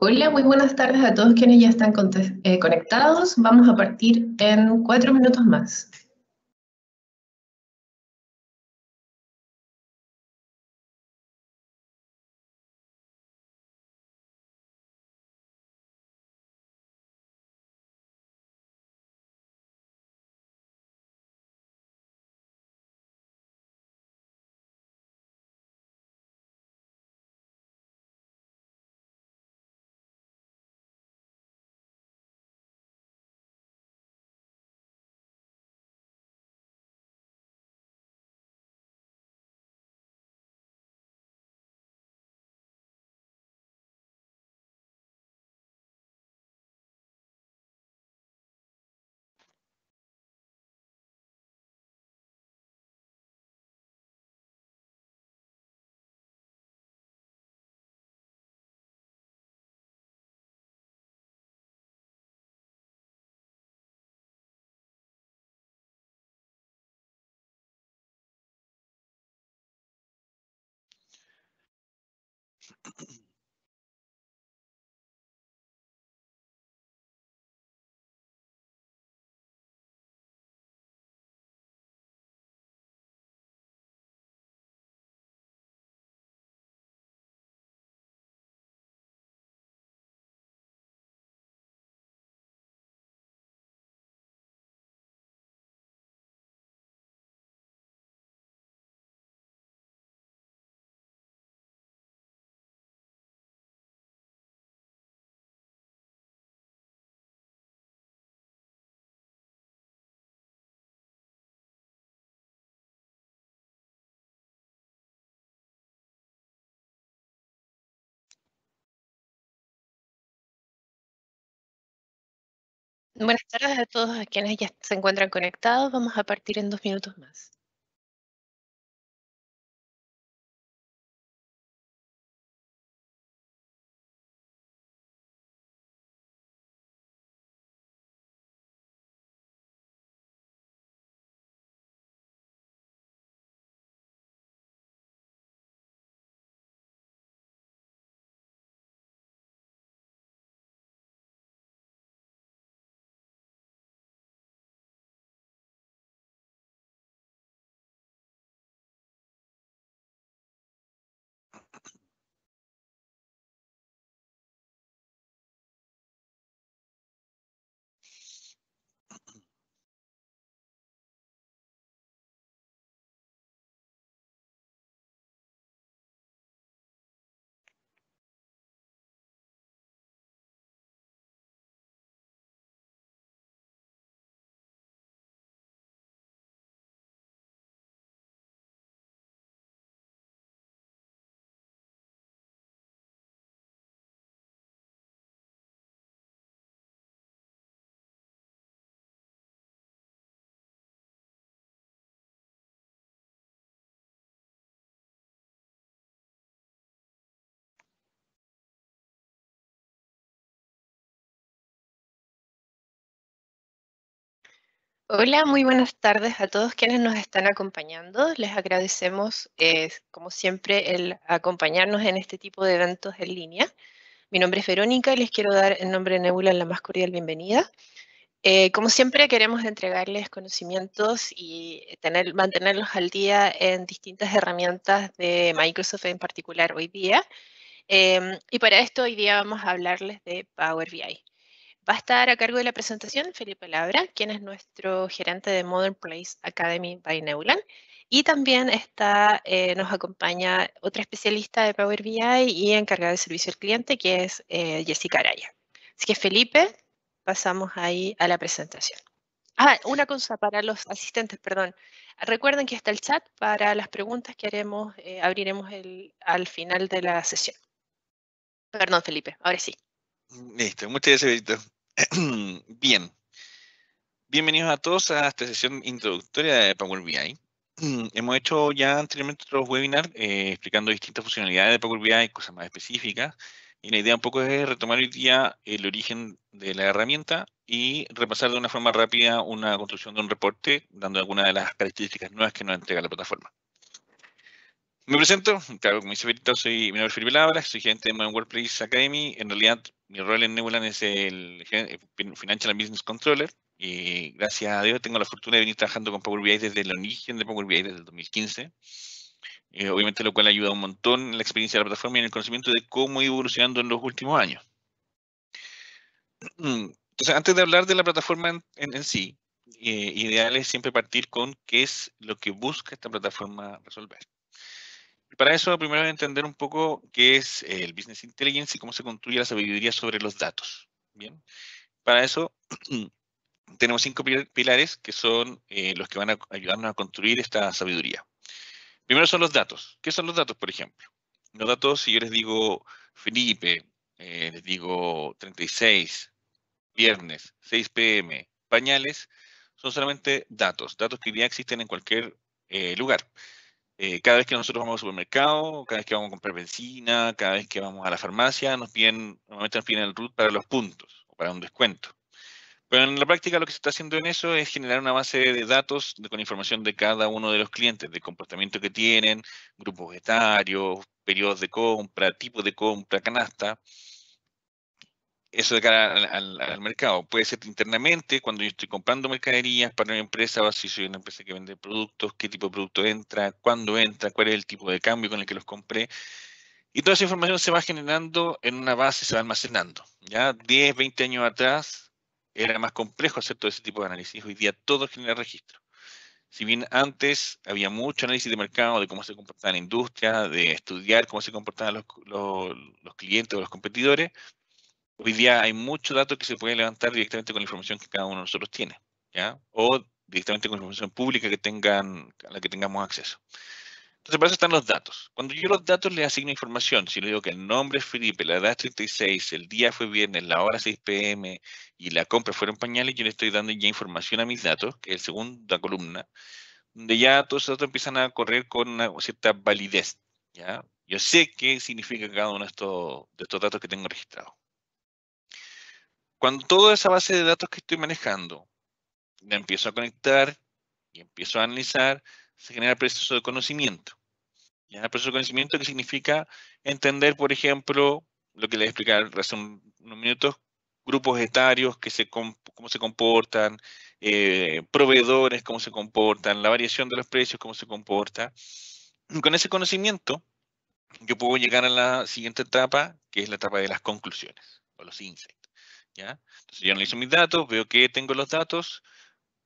Hola, muy buenas tardes a todos quienes ya están conectados. Vamos a partir en 4 minutos más. Buenas tardes a todos a quienes ya se encuentran conectados. Vamos a partir en 2 minutos más. Hola, muy buenas tardes a todos quienes nos están acompañando. Les agradecemos, como siempre, el acompañarnos en este tipo de eventos en línea. Mi nombre es Verónica y les quiero dar en nombre de Nebula la más cordial bienvenida. Como siempre, queremos entregarles conocimientos y mantenerlos al día en distintas herramientas de Microsoft, en particular hoy día. Y para esto hoy día vamos a hablarles de Power BI. Va a estar a cargo de la presentación Felipe Labra, quien es nuestro gerente de Modern Place Academy by Neuland. Y también nos acompaña otra especialista de Power BI y encargada de servicio al cliente, que es Jessica Araya. Así que Felipe, pasamos ahí a la presentación. Una cosa para los asistentes, perdón. Recuerden que está el chat para las preguntas que haremos, abriremos al final de la sesión. Perdón, Felipe, ahora sí. Listo, muchas gracias, Víctor. Bien, bienvenidos a todos a esta sesión introductoria de Power BI. Hemos hecho ya anteriormente otros webinars explicando distintas funcionalidades de Power BI, cosas más específicas, y la idea un poco es retomar hoy día el origen de la herramienta y repasar de una forma rápida una construcción de un reporte, dando algunas de las características nuevas que nos entrega la plataforma. Me presento, claro, como dice Berito, soy mi nombre es Felipe Labra, soy gerente de Modern Workplace Academy. En realidad, mi rol en Nebulan es el Financial and Business Controller. Y gracias a Dios tengo la fortuna de venir trabajando con Power BI desde el origen de Power BI, desde el 2015. Obviamente lo cual ayuda un montón en la experiencia de la plataforma y en el conocimiento de cómo ha ido evolucionando en los últimos años. Entonces, antes de hablar de la plataforma en sí, ideal es siempre partir con qué es lo que busca esta plataforma resolver. Y para eso, primero entender un poco qué es el Business Intelligence y cómo se construye la sabiduría sobre los datos. Bien, para eso tenemos 5 pilares que son los que van a ayudarnos a construir esta sabiduría. Primero son los datos. ¿Qué son los datos, por ejemplo? Los datos, si yo les digo Felipe, les digo 36, viernes, 6 p.m., pañales, son solamente datos, datos que ya existen en cualquier lugar. Cada vez que nosotros vamos al supermercado, cada vez que vamos a comprar benzina, cada vez que vamos a la farmacia, normalmente nos piden el RUT para los puntos o para un descuento. Pero en la práctica lo que se está haciendo en eso es generar una base de datos con información de cada uno de los clientes, del comportamiento que tienen, grupos etarios, periodos de compra, tipo de compra, canasta. Eso de cara al mercado. Puede ser internamente, cuando yo estoy comprando mercaderías para una empresa, o si soy una empresa que vende productos, qué tipo de producto entra, cuándo entra, cuál es el tipo de cambio con el que los compré. Y toda esa información se va generando en una base, se va almacenando. Ya 10, 20 años atrás era más complejo hacer todo ese tipo de análisis. Hoy día todo genera registro. Si bien antes había mucho análisis de mercado, de cómo se comportaba la industria, de estudiar cómo se comportaban los clientes o los competidores, hoy día hay mucho dato que se puede levantar directamente con la información que cada uno de nosotros tiene, ¿ya? O directamente con información pública a la que tengamos acceso. Entonces, para eso están los datos. Cuando yo los datos les asigno información, si le digo que el nombre es Felipe, la edad es 36, el día fue viernes, la hora 6 p.m. y la compra fueron pañales, yo le estoy dando ya información a mis datos, que es la segunda columna, donde ya todos esos datos empiezan a correr con una cierta validez, ¿ya? Yo sé qué significa cada uno de estos datos que tengo registrados. Cuando toda esa base de datos que estoy manejando la empiezo a conectar y empiezo a analizar, se genera el proceso de conocimiento. ¿Ya? El proceso de conocimiento que significa entender, por ejemplo, lo que les explicar hace unos minutos, grupos etarios, cómo se comportan, proveedores, cómo se comportan, la variación de los precios, cómo se comporta. Y con ese conocimiento, yo puedo llegar a la siguiente etapa, que es la etapa de las conclusiones o los insights. ¿Ya? Entonces yo analizo mis datos, veo que tengo los datos,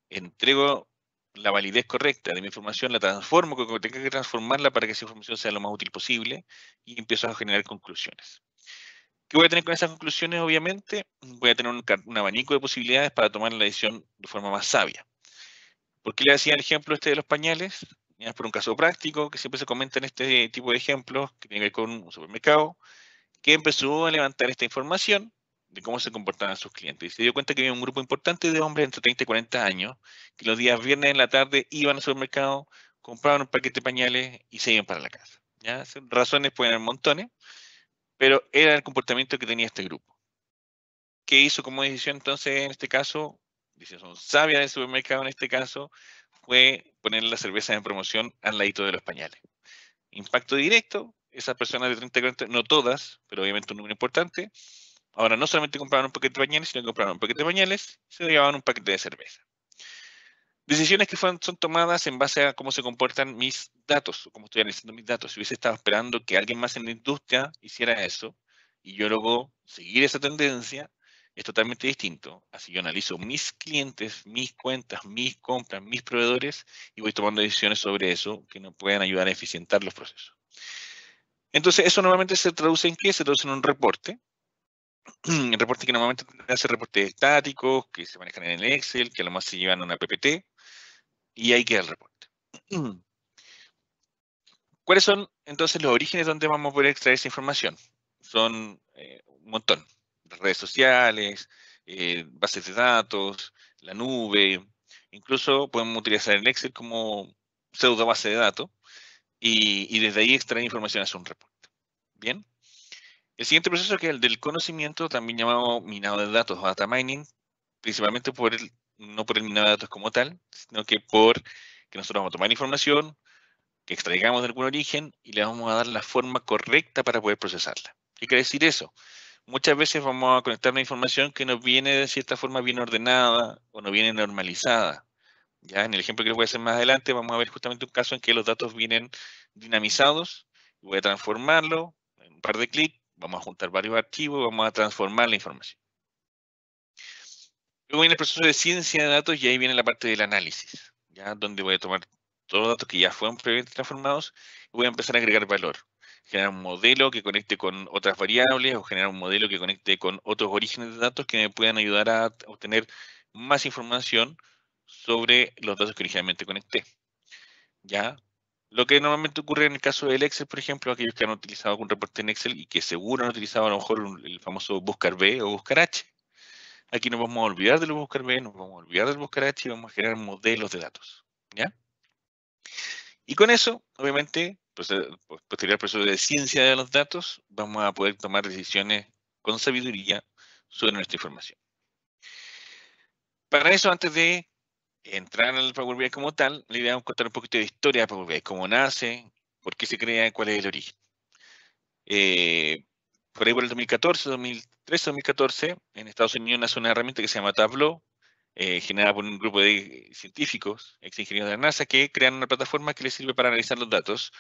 entrego la validez correcta de mi información, la transformo, como tenga que transformarla para que esa información sea lo más útil posible y empiezo a generar conclusiones. ¿Qué voy a tener con esas conclusiones? Obviamente, voy a tener un abanico de posibilidades para tomar la decisión de forma más sabia. ¿Por qué le hacía el ejemplo este de los pañales? Es por un caso práctico que siempre se comenta en este tipo de ejemplos, que tiene que ver con un supermercado, que empezó a levantar esta información de cómo se comportaban sus clientes. Y se dio cuenta que había un grupo importante de hombres entre 30 y 40 años que los días viernes en la tarde iban al supermercado, compraban un paquete de pañales y se iban para la casa. ¿Ya? Razones pueden haber montones, pero era el comportamiento que tenía este grupo. ¿Qué hizo como decisión entonces en este caso? Decisión sabia del supermercado en este caso, fue poner la cerveza en promoción al ladito de los pañales. Impacto directo, esas personas de 30 y 40, no todas, pero obviamente un número importante, ahora no solamente compraban un paquete de pañales, sino que compraban un paquete de pañales, se llevaban un paquete de cerveza. Decisiones que son tomadas en base a cómo se comportan mis datos, o cómo estoy analizando mis datos. Si hubiese estado esperando que alguien más en la industria hiciera eso, y yo luego seguir esa tendencia, es totalmente distinto. Así yo analizo mis clientes, mis cuentas, mis compras, mis proveedores, y voy tomando decisiones sobre eso que nos puedan ayudar a eficientar los procesos. Entonces, eso normalmente se traduce en qué? Se traduce en un reporte. El reporte que normalmente hace reportes estáticos, que se manejan en el Excel, que a lo más se llevan a una PPT, y ahí queda el reporte. ¿Cuáles son entonces los orígenes donde vamos a poder extraer esa información? Son un montón. Redes sociales, bases de datos, la nube, incluso podemos utilizar el Excel como pseudo base de datos y desde ahí extraer información hacia un reporte. Bien. El siguiente proceso, que es el del conocimiento, también llamado minado de datos o data mining, principalmente no por el minado de datos como tal, sino que por que nosotros vamos a tomar información, que extraigamos de algún origen y le vamos a dar la forma correcta para poder procesarla. ¿Qué quiere decir eso? Muchas veces vamos a conectar una información que nos viene de cierta forma bien ordenada o nos viene normalizada. Ya en el ejemplo que les voy a hacer más adelante vamos a ver justamente un caso en que los datos vienen dinamizados. Voy a transformarlo en un par de clics, vamos a juntar varios archivos, vamos a transformar la información. Luego viene el proceso de ciencia de datos y ahí viene la parte del análisis, ¿ya? Donde voy a tomar todos los datos que ya fueron previamente transformados y voy a empezar a agregar valor. Generar un modelo que conecte con otras variables o generar un modelo que conecte con otros orígenes de datos que me puedan ayudar a obtener más información sobre los datos que originalmente conecté. ¿Ya? Lo que normalmente ocurre en el caso del Excel, por ejemplo, aquellos que han utilizado algún reporte en Excel y que seguro han utilizado a lo mejor el famoso buscar B o buscar H. Aquí nos vamos a olvidar del buscar B, nos vamos a olvidar del buscar H y vamos a generar modelos de datos. ¿Ya? Y con eso, obviamente, posterior al proceso de ciencia de los datos, vamos a poder tomar decisiones con sabiduría sobre nuestra información. Para eso, antes de entrar al Power BI como tal, la idea es contar un poquito de historia de Power BI, cómo nace, por qué se crea, cuál es el origen. Por ahí por el 2014, 2013, 2014, en Estados Unidos nace una herramienta que se llama Tableau, generada por un grupo de científicos, ex ingenieros de la NASA, que crean una plataforma que les sirve para analizar los datos.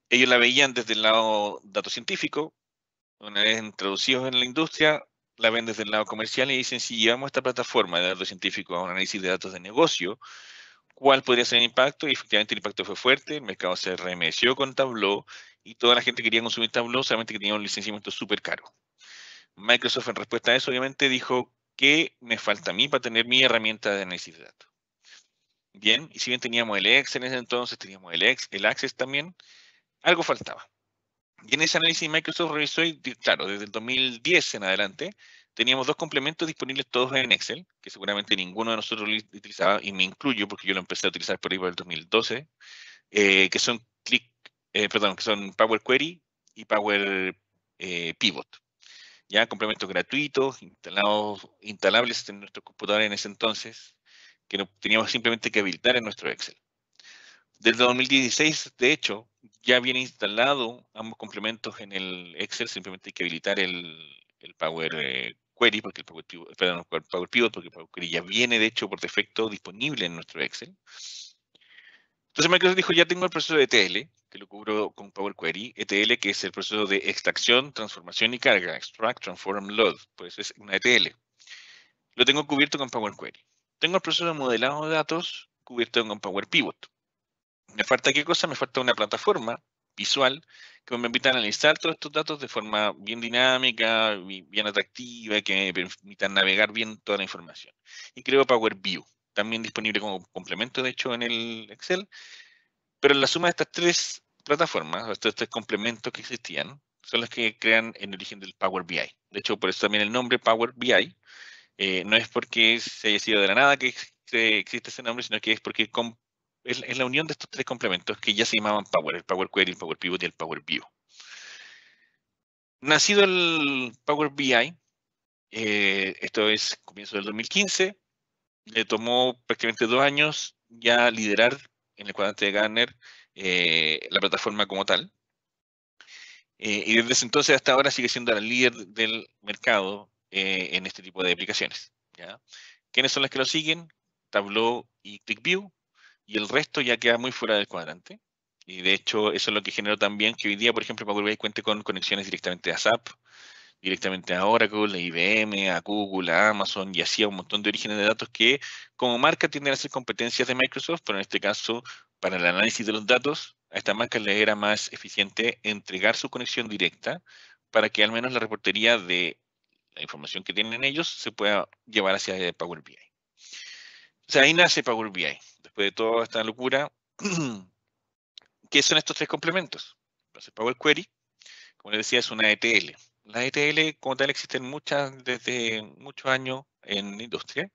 Ellos la veían desde el lado dato científico, una vez introducidos en la industria, la ven desde el lado comercial y dicen, si llevamos esta plataforma de datos científicos a un análisis de datos de negocio, ¿cuál podría ser el impacto? Y efectivamente el impacto fue fuerte, el mercado se remeció con Tableau y toda la gente quería consumir Tableau, solamente que tenía un licenciamiento súper caro. Microsoft en respuesta a eso obviamente dijo, ¿qué me falta a mí para tener mi herramienta de análisis de datos? Bien, y si bien teníamos el Excel en ese entonces, teníamos el Access también, algo faltaba. Y en ese análisis Microsoft revisó y, claro, desde el 2010 en adelante, teníamos dos complementos disponibles todos en Excel, que seguramente ninguno de nosotros lo utilizaba, y me incluyo porque yo lo empecé a utilizar por ahí por el 2012, que son que son Power Query y Power Pivot. Ya complementos gratuitos, instalables en nuestro computador en ese entonces, que no teníamos simplemente que habilitar en nuestro Excel. Desde 2016, de hecho, ya viene instalado ambos complementos en el Excel, simplemente hay que habilitar el Power Query, porque el Power Pivot, perdón, el Power Pivot, porque el Power Query ya viene, de hecho, por defecto disponible en nuestro Excel. Entonces Microsoft dijo, ya tengo el proceso de ETL, que lo cubro con Power Query, ETL, que es el proceso de extracción, transformación y carga, extract, transform, load, pues es una ETL. Lo tengo cubierto con Power Query. Tengo el proceso de modelado de datos cubierto con Power Pivot. ¿Me falta qué cosa? Me falta una plataforma visual que me permita analizar todos estos datos de forma bien dinámica, bien atractiva, que me permita navegar bien toda la información. Y creo Power View, también disponible como complemento, de hecho, en el Excel. Pero la suma de estas tres plataformas, estos tres complementos que existían, son los que crean el origen del Power BI. De hecho, por eso también el nombre Power BI. No es porque se haya sido de la nada que existe ese nombre, sino que es porque es la unión de estos tres complementos que ya se llamaban Power, el Power Query, el Power Pivot y el Power View. Nacido el Power BI, esto es comienzo del 2015, le tomó prácticamente 2 años ya liderar en el cuadrante de Gartner la plataforma como tal. Y desde ese entonces hasta ahora sigue siendo la líder del mercado en este tipo de aplicaciones. ¿Ya? ¿Quiénes son las que lo siguen? Tableau y ClickView, y el resto ya queda muy fuera del cuadrante. Y de hecho, eso es lo que generó también que hoy día, por ejemplo, Power BI cuente con conexiones directamente a SAP, directamente a Oracle, a IBM, a Google, a Amazon, y así a un montón de orígenes de datos que como marca tienden a ser competencias de Microsoft, pero en este caso, para el análisis de los datos, a estas marcas les era más eficiente entregar su conexión directa para que al menos la reportería de la información que tienen ellos se pueda llevar hacia Power BI. O sea, ahí nace Power BI. Después de toda esta locura, ¿qué son estos tres complementos? Entonces, Power Query, como les decía, es una ETL. Las ETL, como tal, existen muchas desde muchos años en la industria.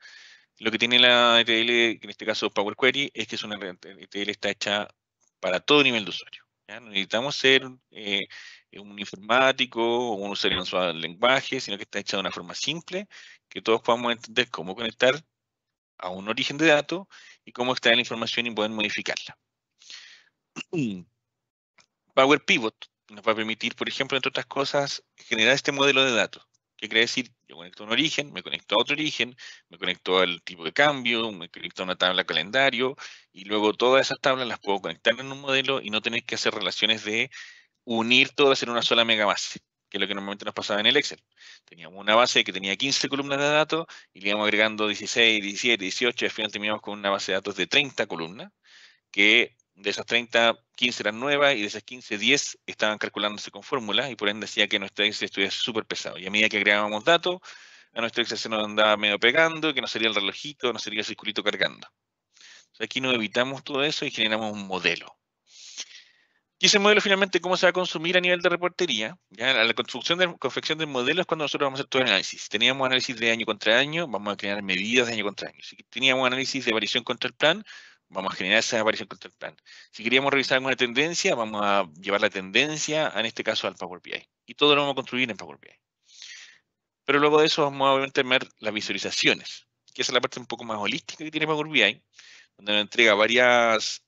Lo que tiene la ETL, en este caso Power Query, es que es una ETL está hecha para todo nivel de usuario. ¿Ya? No necesitamos ser un informático o un usuario avanzado del lenguaje, sino que está hecha de una forma simple, que todos podamos entender cómo conectar a un origen de datos y cómo extraer la información y poder modificarla. Power Pivot nos va a permitir, por ejemplo, entre otras cosas, generar este modelo de datos. ¿Qué quiere decir? Yo conecto a un origen, me conecto a otro origen, me conecto al tipo de cambio, me conecto a una tabla calendario, y luego todas esas tablas las puedo conectar en un modelo y no tener que hacer relaciones de unir todas en una sola megabase, que es lo que normalmente nos pasaba en el Excel. Teníamos una base que tenía 15 columnas de datos y le íbamos agregando 16, 17, 18, y al final terminamos con una base de datos de 30 columnas, que de esas 30, 15 eran nuevas y de esas 15, 10 estaban calculándose con fórmulas y por ende decía que nuestro Excel estuviera súper pesado. Y a medida que agregábamos datos, a nuestro Excel se nos andaba medio pegando, que no sería el relojito, no sería el circulito cargando. Entonces aquí nos evitamos todo eso y generamos un modelo. Y ese modelo finalmente, ¿cómo se va a consumir a nivel de reportería? Ya la confección del modelo es cuando nosotros vamos a hacer todo el análisis. Teníamos análisis de año contra año, vamos a crear medidas de año contra año. Si teníamos análisis de variación contra el plan, vamos a generar esa variación contra el plan. Si queríamos revisar alguna tendencia, vamos a llevar la tendencia, en este caso, al Power BI. Y todo lo vamos a construir en Power BI. Pero luego de eso vamos a obviamente ver las visualizaciones, que esa es la parte un poco más holística que tiene Power BI, donde nos entrega varias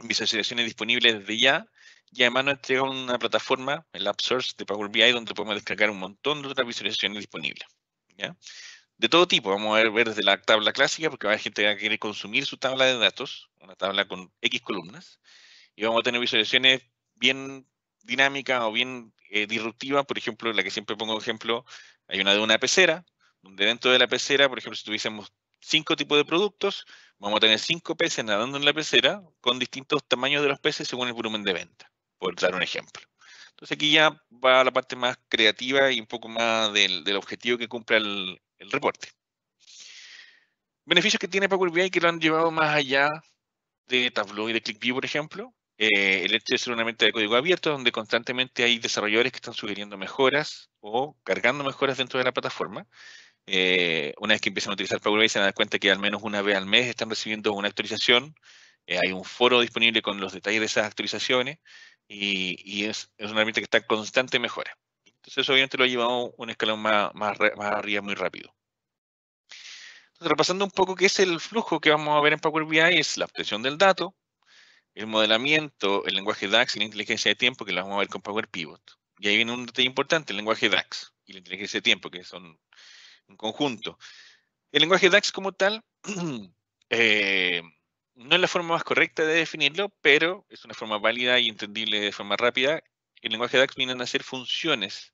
visualizaciones disponibles desde ya, y además nos entrega una plataforma, el App Source de Power BI, donde podemos descargar un montón de otras visualizaciones disponibles. ¿Ya? De todo tipo, vamos a ver desde la tabla clásica, porque va a haber gente que va a querer consumir su tabla de datos, una tabla con X columnas, y vamos a tener visualizaciones bien dinámicas o bien disruptivas. Por ejemplo, la que siempre pongo ejemplo, hay una de una pecera, donde dentro de la pecera, por ejemplo, si tuviésemos 5 tipos de productos, vamos a tener 5 peces nadando en la pecera con distintos tamaños de los peces según el volumen de venta, por dar un ejemplo. Entonces aquí ya va la parte más creativa y un poco más del objetivo que cumpla el reporte. Beneficios que tiene Power BI que lo han llevado más allá de Tableau y de ClickView, por ejemplo. El hecho de ser una mente de código abierto, donde constantemente hay desarrolladores que están sugiriendo mejoras o cargando mejoras dentro de la plataforma. Una vez que empiezan a utilizar Power BI, se dan cuenta que al menos una vez al mes están recibiendo una actualización. Hay un foro disponible con los detalles de esas actualizaciones y es una herramienta que está en constante mejora. Entonces, eso obviamente lo ha llevado a un escalón más arriba muy rápido. Entonces, repasando un poco qué es el flujo que vamos a ver en Power BI, es la obtención del dato, el modelamiento, el lenguaje DAX y la inteligencia de tiempo, que lo vamos a ver con Power Pivot. Y ahí viene un detalle importante, el lenguaje DAX y la inteligencia de tiempo, que son un conjunto. El lenguaje DAX como tal no es la forma más correcta de definirlo, pero es una forma válida y entendible de forma rápida. El lenguaje DAX viene a ser funciones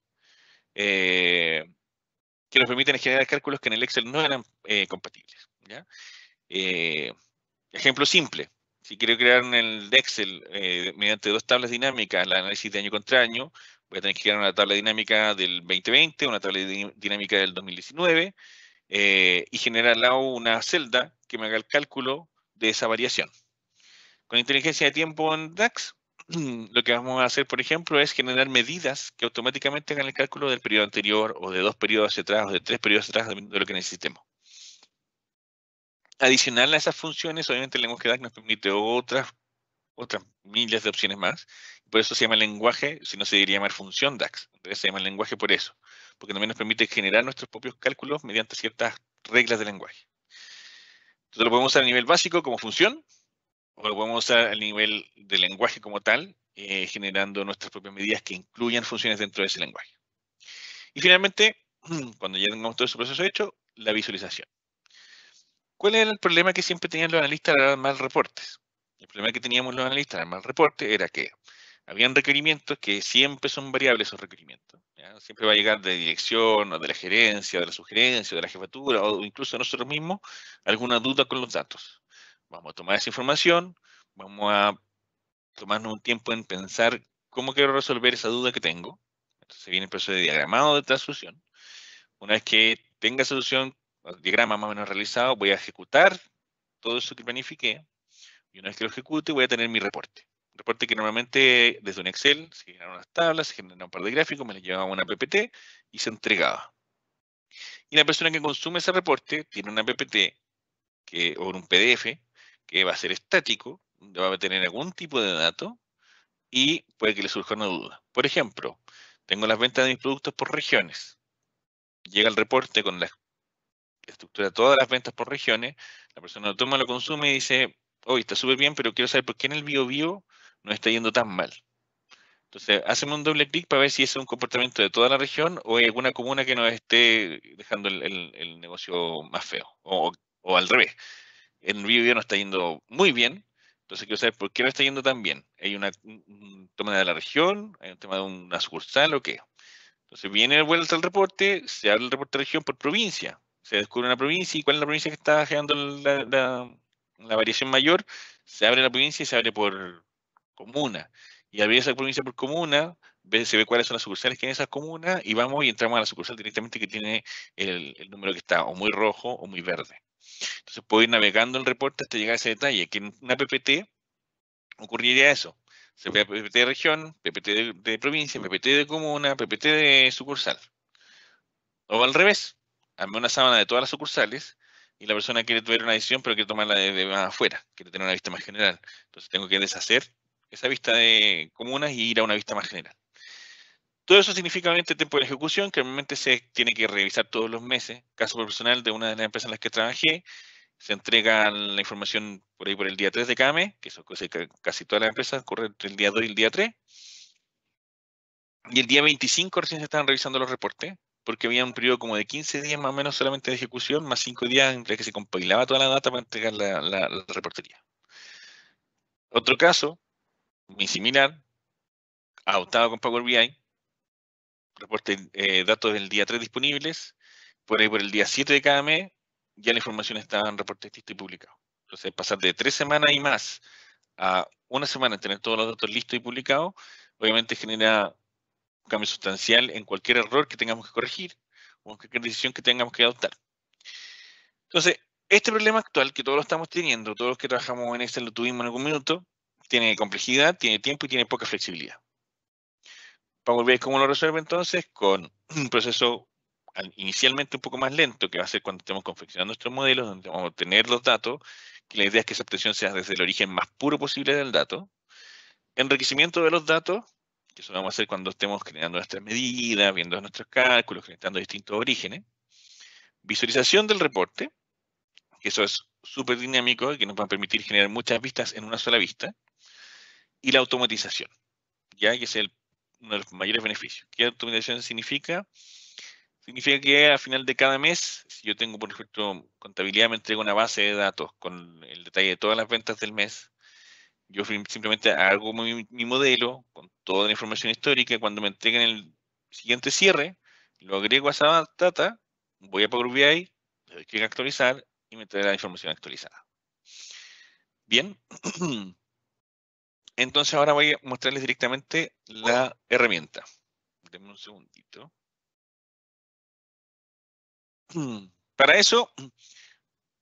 que nos permiten generar cálculos que en el Excel no eran compatibles. ¿Ya? Ejemplo simple. Si quiero crear en el Excel mediante 2 tablas dinámicas el análisis de año contra año, voy a tener que crear una tabla dinámica del 2020, una tabla dinámica del 2019 y generar al lado una celda que me haga el cálculo de esa variación. Con inteligencia de tiempo en DAX, lo que vamos a hacer, por ejemplo, es generar medidas que automáticamente hagan el cálculo del periodo anterior o de 2 periodos hacia atrás o de 3 periodos atrás, dependiendo de lo que necesitemos. Adicional a esas funciones, obviamente el lenguaje DAX nos permite otras miles de opciones más. Por eso se llama lenguaje, si no se debería llamar función DAX. Entonces se llama lenguaje por eso, porque también nos permite generar nuestros propios cálculos mediante ciertas reglas de lenguaje. Entonces lo podemos usar a nivel básico como función, o lo podemos usar a nivel de lenguaje como tal, generando nuestras propias medidas que incluyan funciones dentro de ese lenguaje. Y finalmente, cuando ya tengamos todo ese proceso hecho, la visualización. ¿Cuál era el problema que siempre tenían los analistas al armar reportes? El problema que teníamos los analistas al armar reportes era que habían requerimientos que siempre son variables esos requerimientos. ¿Ya? Siempre va a llegar de dirección, o de la gerencia, de la sugerencia, de la jefatura, o incluso de nosotros mismos, alguna duda con los datos. Vamos a tomar esa información, vamos a tomarnos un tiempo en pensar cómo quiero resolver esa duda que tengo. Entonces viene el proceso de diagramado de esta solución. Una vez que tenga solución, el diagrama más o menos realizado, voy a ejecutar todo eso que planifiqué. Y una vez que lo ejecute, voy a tener mi reporte. Un reporte que normalmente desde un Excel se generan unas tablas, se generan un par de gráficos, me las llevaba a una PPT y se entregaba. Y la persona que consume ese reporte tiene una PPT o un PDF que va a ser estático, donde va a tener algún tipo de dato y puede que le surja una duda. Por ejemplo, tengo las ventas de mis productos por regiones. Llega el reporte con la estructura de todas las ventas por regiones, la persona lo toma, lo consume y dice, hoy está súper bien, pero quiero saber por qué en el BioBio nos está yendo tan mal. Entonces, hacemos un doble clic para ver si es un comportamiento de toda la región o hay alguna comuna que nos esté dejando el negocio más feo, o al revés. En el BioBio nos está yendo muy bien, entonces quiero saber por qué no está yendo tan bien. ¿Hay un tema de la región? ¿Hay un tema de una sucursal o qué? Entonces viene de vuelta el reporte, se abre el reporte de región por provincia, se descubre una provincia y cuál es la provincia que está generando la variación mayor, se abre la provincia y se abre por comuna. Y abrir esa provincia por comuna, se ve cuáles son las sucursales que hay en esas comunas y vamos y entramos a la sucursal directamente que tiene el número que está o muy rojo o muy verde. Entonces puedo ir navegando el reporte hasta llegar a ese detalle, que en una PPT ocurriría eso. Se ve PPT de región, PPT de provincia, PPT de comuna, PPT de sucursal. O al revés, hazme una sábana de todas las sucursales y la persona quiere ver una decisión, pero quiere tomarla de más afuera, quiere tener una vista más general. Entonces tengo que deshacer esa vista de comunas y ir a una vista más general. Todo eso significa obviamente tiempo de ejecución, que normalmente se tiene que revisar todos los meses. Caso personal de una de las empresas en las que trabajé, se entrega la información por ahí por el día 3 de cada mes, que eso casi todas las empresas ocurre entre el día 2 y el día 3. Y el día 25 recién se estaban revisando los reportes, porque había un periodo como de 15 días más o menos solamente de ejecución, más 5 días entre que se compilaba toda la data para entregar la reportería. Otro caso, muy similar, adoptado con Power BI, reporte datos del día 3 disponibles, por ahí por el día 7 de cada mes, ya la información estaba en reporte listo y publicado. Entonces, pasar de 3 semanas y más a una semana en tener todos los datos listos y publicados, obviamente genera un cambio sustancial en cualquier error que tengamos que corregir o en cualquier decisión que tengamos que adoptar. Entonces, este problema actual que todos lo estamos teniendo, todos los que trabajamos en Excel lo tuvimos en algún minuto, tiene complejidad, tiene tiempo y tiene poca flexibilidad. Power BI, ¿cómo lo resuelve entonces? Con un proceso inicialmente un poco más lento, que va a ser cuando estemos confeccionando nuestros modelos, donde vamos a obtener los datos, que la idea es que esa obtención sea desde el origen más puro posible del dato. Enriquecimiento de los datos, que eso lo vamos a hacer cuando estemos generando nuestras medidas, viendo nuestros cálculos, generando distintos orígenes. Visualización del reporte, que eso es súper dinámico y que nos va a permitir generar muchas vistas en una sola vista. Y la automatización, ya que es uno de los mayores beneficios. ¿Qué automatización significa? Significa que al final de cada mes, si yo tengo, por ejemplo, contabilidad, me entrega una base de datos con el detalle de todas las ventas del mes. Yo simplemente hago mi modelo con toda la información histórica. Cuando me entreguen el siguiente cierre, lo agrego a esa data, voy a Power BI, le doy clic a actualizar y me entrega la información actualizada. Bien. Entonces ahora voy a mostrarles directamente la herramienta. Denme un segundito. Para eso,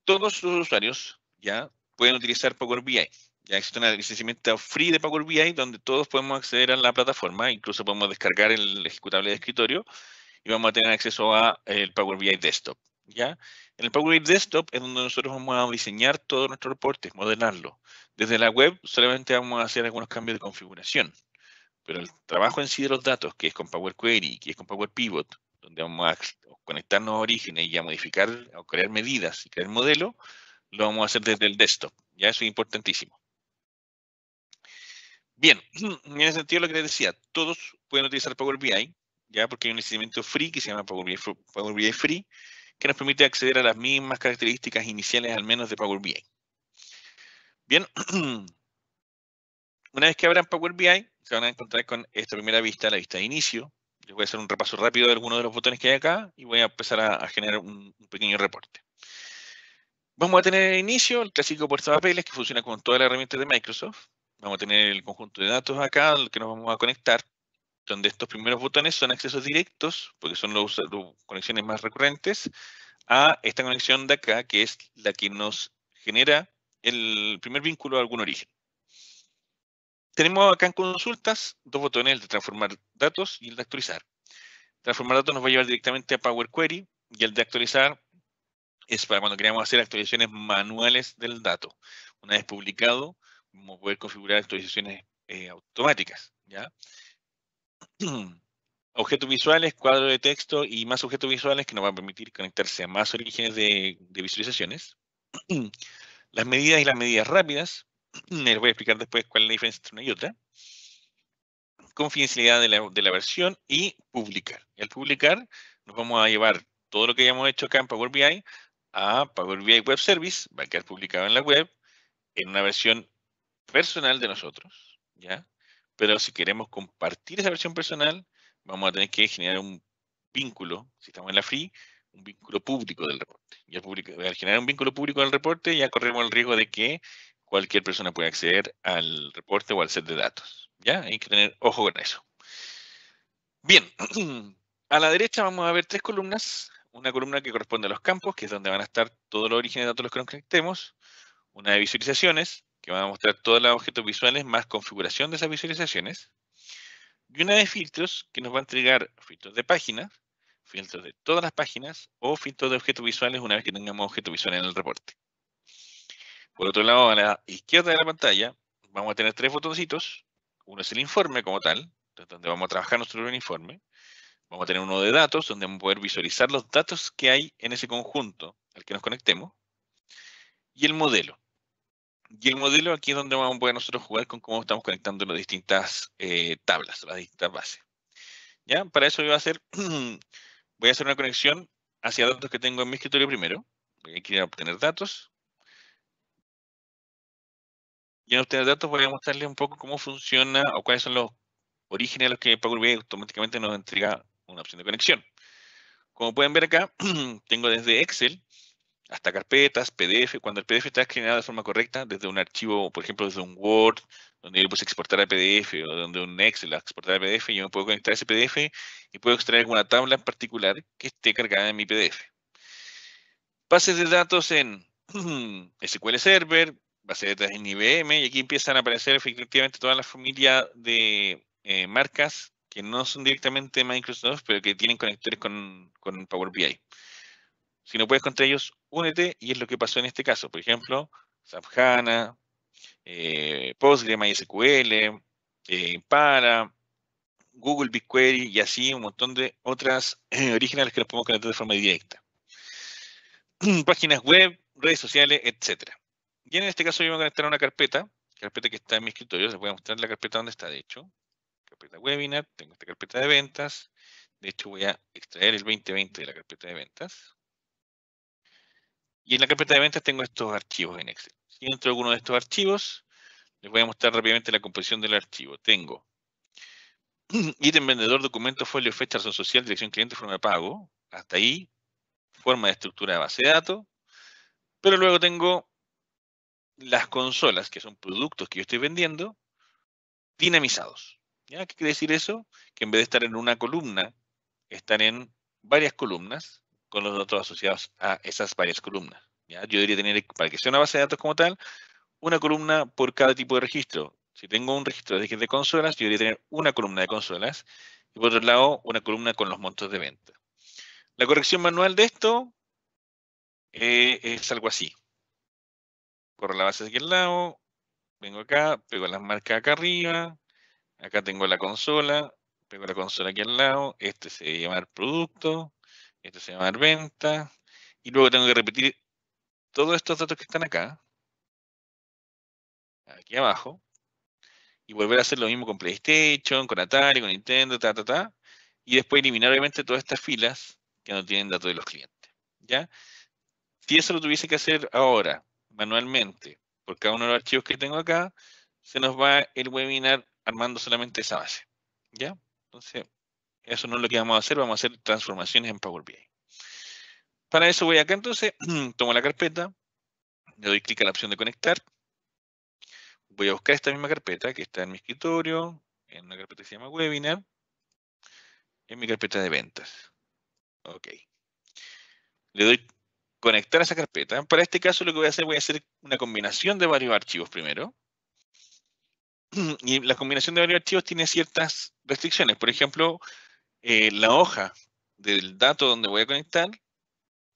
todos los usuarios ya pueden utilizar Power BI. Ya existe una licenciamiento free de Power BI donde todos podemos acceder a la plataforma, incluso podemos descargar el ejecutable de escritorio y vamos a tener acceso a el Power BI Desktop. ¿Ya? En el Power BI Desktop es donde nosotros vamos a diseñar todos nuestros reportes, modelarlo. Desde la web solamente vamos a hacer algunos cambios de configuración, pero el trabajo en sí de los datos, que es con Power Query, que es con Power Pivot, donde vamos a conectarnos a orígenes y a modificar, a crear medidas y crear modelo, lo vamos a hacer desde el desktop. Ya eso es importantísimo. Bien, en ese sentido lo que les decía, todos pueden utilizar Power BI, ya porque hay un licenciamiento free que se llama Power BI Free, que nos permite acceder a las mismas características iniciales al menos de Power BI. Bien, una vez que abran Power BI, se van a encontrar con esta primera vista, la vista de inicio. Les voy a hacer un repaso rápido de algunos de los botones que hay acá y voy a empezar a generar un pequeño reporte. Vamos a tener el inicio, el clásico portapapeles que funciona con todas las herramientas de Microsoft. Vamos a tener el conjunto de datos acá al que nos vamos a conectar, donde estos primeros botones son accesos directos, porque son las conexiones más recurrentes, a esta conexión de acá, que es la que nos genera el primer vínculo a algún origen. Tenemos acá en consultas dos botones, el de transformar datos y el de actualizar. Transformar datos nos va a llevar directamente a Power Query y el de actualizar es para cuando queramos hacer actualizaciones manuales del dato. Una vez publicado, vamos a poder configurar actualizaciones automáticas, ¿ya? Objetos visuales, cuadro de texto y más objetos visuales que nos van a permitir conectarse a más orígenes de visualizaciones. Las medidas y las medidas rápidas, les voy a explicar después cuál es la diferencia entre una y otra. Confidencialidad de la versión y publicar. Y al publicar nos vamos a llevar todo lo que hayamos hecho acá en Power BI a Power BI Web Service, va a quedar publicado en la web, en una versión personal de nosotros, ¿ya? Pero si queremos compartir esa versión personal, vamos a tener que generar un vínculo, si estamos en la free, un vínculo público del reporte. Y al generar un vínculo público del reporte, ya corremos el riesgo de que cualquier persona pueda acceder al reporte o al set de datos, ¿ya? Hay que tener ojo con eso. Bien, a la derecha vamos a ver 3 columnas. Una columna que corresponde a los campos, que es donde van a estar todos los orígenes de datos los que nos conectemos. Una de visualizaciones, que va a mostrar todos los objetos visuales más configuración de esas visualizaciones. Y una de filtros, que nos va a entregar filtros de páginas, filtros de todas las páginas o filtros de objetos visuales una vez que tengamos objetos visuales en el reporte. Por otro lado, a la izquierda de la pantalla, vamos a tener 3 botoncitos. Uno es el informe como tal, donde vamos a trabajar nuestro informe. Vamos a tener uno de datos, donde vamos a poder visualizar los datos que hay en ese conjunto al que nos conectemos. Y el modelo. Y el modelo aquí es donde vamos a poder nosotros jugar con cómo estamos conectando las distintas tablas, las distintas bases. ¿Ya? Para eso voy a hacer una conexión hacia datos que tengo en mi escritorio primero. Voy a ir a obtener datos. Y en obtener datos voy a mostrarles un poco cómo funciona o cuáles son los orígenes a los que Power BI automáticamente nos entrega una opción de conexión. Como pueden ver acá, tengo desde Excel hasta carpetas, PDF. Cuando el PDF está generado de forma correcta, desde un archivo, por ejemplo, desde un Word, donde yo puse exportar a PDF, o donde un Excel a exportar a PDF, yo me puedo conectar a ese PDF y puedo extraer alguna tabla en particular que esté cargada en mi PDF. Bases de datos en SQL Server, bases de datos en IBM, y aquí empiezan a aparecer efectivamente toda la familia de marcas que no son directamente Microsoft, pero que tienen conectores con Power BI. Si no puedes contra ellos, únete, y es lo que pasó en este caso. Por ejemplo, SAP HANA, Postgre, MySQL, para Google BigQuery y así un montón de otras originales que los podemos conectar de forma directa. Páginas web, redes sociales, etc. Y en este caso yo voy a conectar a una carpeta que está en mi escritorio. Les voy a mostrar la carpeta donde está, de hecho. Carpeta webinar, tengo esta carpeta de ventas. De hecho voy a extraer el 2020 de la carpeta de ventas. Y en la carpeta de ventas tengo estos archivos en Excel. Si entro a alguno de estos archivos, les voy a mostrar rápidamente la composición del archivo. Tengo ítem vendedor, documento, folio, fecha, razón social, dirección cliente, forma de pago. Hasta ahí, forma de estructura de base de datos. Pero luego tengo las consolas, que son productos que yo estoy vendiendo, dinamizados. ¿Ya? ¿Qué quiere decir eso? Que en vez de estar en una columna, están en varias columnas con los datos asociados a esas varias columnas. ¿Ya? Yo debería tener, para que sea una base de datos como tal, una columna por cada tipo de registro. Si tengo un registro de consolas, yo debería tener una columna de consolas y por otro lado una columna con los montos de venta. La corrección manual de esto es algo así. Corro la base de aquí al lado, vengo acá, pego las marcas acá arriba, acá tengo la consola, pego la consola aquí al lado, este se va a llamar producto, este se va a llamar venta, y luego tengo que repetir todos estos datos que están acá, aquí abajo, y volver a hacer lo mismo con PlayStation, con Atari, con Nintendo, y después eliminar obviamente todas estas filas que no tienen datos de los clientes, ¿ya? Si eso lo tuviese que hacer ahora, manualmente, por cada uno de los archivos que tengo acá, se nos va el webinar armando solamente esa base, ¿ya? Entonces, eso no es lo que vamos a hacer transformaciones en Power BI. Para eso voy acá entonces, tomo la carpeta, le doy clic a la opción de conectar, voy a buscar esta misma carpeta que está en mi escritorio, en una carpeta que se llama webinar, en mi carpeta de ventas. Ok. Le doy conectar a esa carpeta. Para este caso lo que voy a hacer una combinación de varios archivos primero. Y la combinación de varios archivos tiene ciertas restricciones. Por ejemplo, la hoja del dato donde voy a conectar,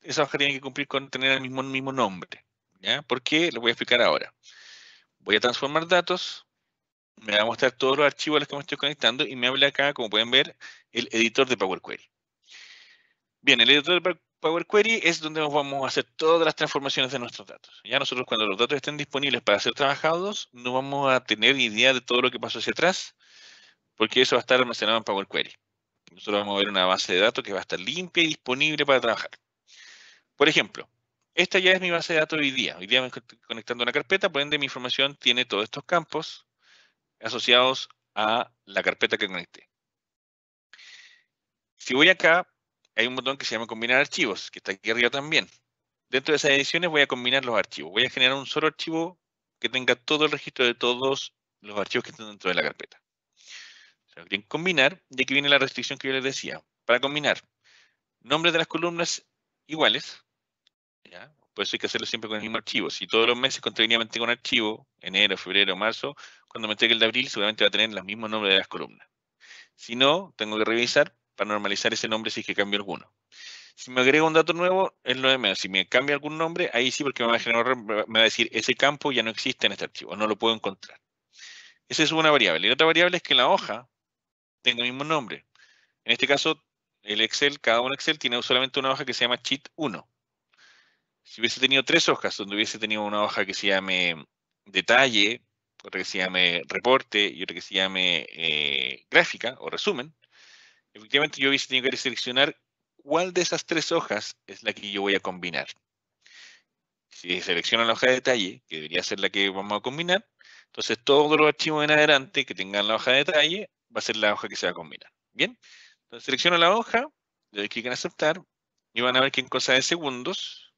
esa hoja tiene que cumplir con tener el mismo nombre. ¿Ya? ¿Por qué? Lo voy a explicar ahora. Voy a transformar datos, me va a mostrar todos los archivos a los que me estoy conectando y me habla acá, como pueden ver, el editor de Power Query. Bien, el editor de Power Query es donde nos vamos a hacer todas las transformaciones de nuestros datos. Ya nosotros, cuando los datos estén disponibles para ser trabajados, no vamos a tener idea de todo lo que pasó hacia atrás, porque eso va a estar almacenado en Power Query. Nosotros vamos a ver una base de datos que va a estar limpia y disponible para trabajar. Por ejemplo, esta ya es mi base de datos hoy día. Hoy día me estoy conectando a una carpeta, por ende mi información tiene todos estos campos asociados a la carpeta que conecté. Si voy acá, hay un botón que se llama combinar archivos, que está aquí arriba también. Dentro de esas ediciones voy a combinar los archivos. Voy a generar un solo archivo que tenga todo el registro de todos los archivos que están dentro de la carpeta. En combinar, y aquí viene la restricción que yo les decía. Para combinar, nombres de las columnas iguales, ¿ya? Por eso hay que hacerlo siempre con el mismo archivo. Si todos los meses contenido mantengo un archivo, enero, febrero, marzo, cuando me entregue el de abril seguramente va a tener los mismos nombres de las columnas. Si no, tengo que revisar para normalizar ese nombre si es que cambio alguno. Si me agrega un dato nuevo, es lo de menos. Si me cambia algún nombre, ahí sí, porque me va a generar, me va a decir, ese campo ya no existe en este archivo, no lo puedo encontrar. Esa es una variable. Y otra variable es que la hoja tenga el mismo nombre. En este caso, el Excel, cada uno Excel tiene solamente una hoja que se llama Sheet 1. Si hubiese tenido 3 hojas, donde hubiese tenido una hoja que se llame detalle, otra que se llame reporte y otra que se llame gráfica o resumen, efectivamente yo hubiese tenido que seleccionar cuál de esas 3 hojas es la que yo voy a combinar. Si selecciono la hoja de detalle, que debería ser la que vamos a combinar, entonces todos los archivos en adelante que tengan la hoja de detalle va a ser la hoja que se va a combinar. Bien, entonces selecciono la hoja, le doy clic en aceptar y van a ver que en cosa de segundos,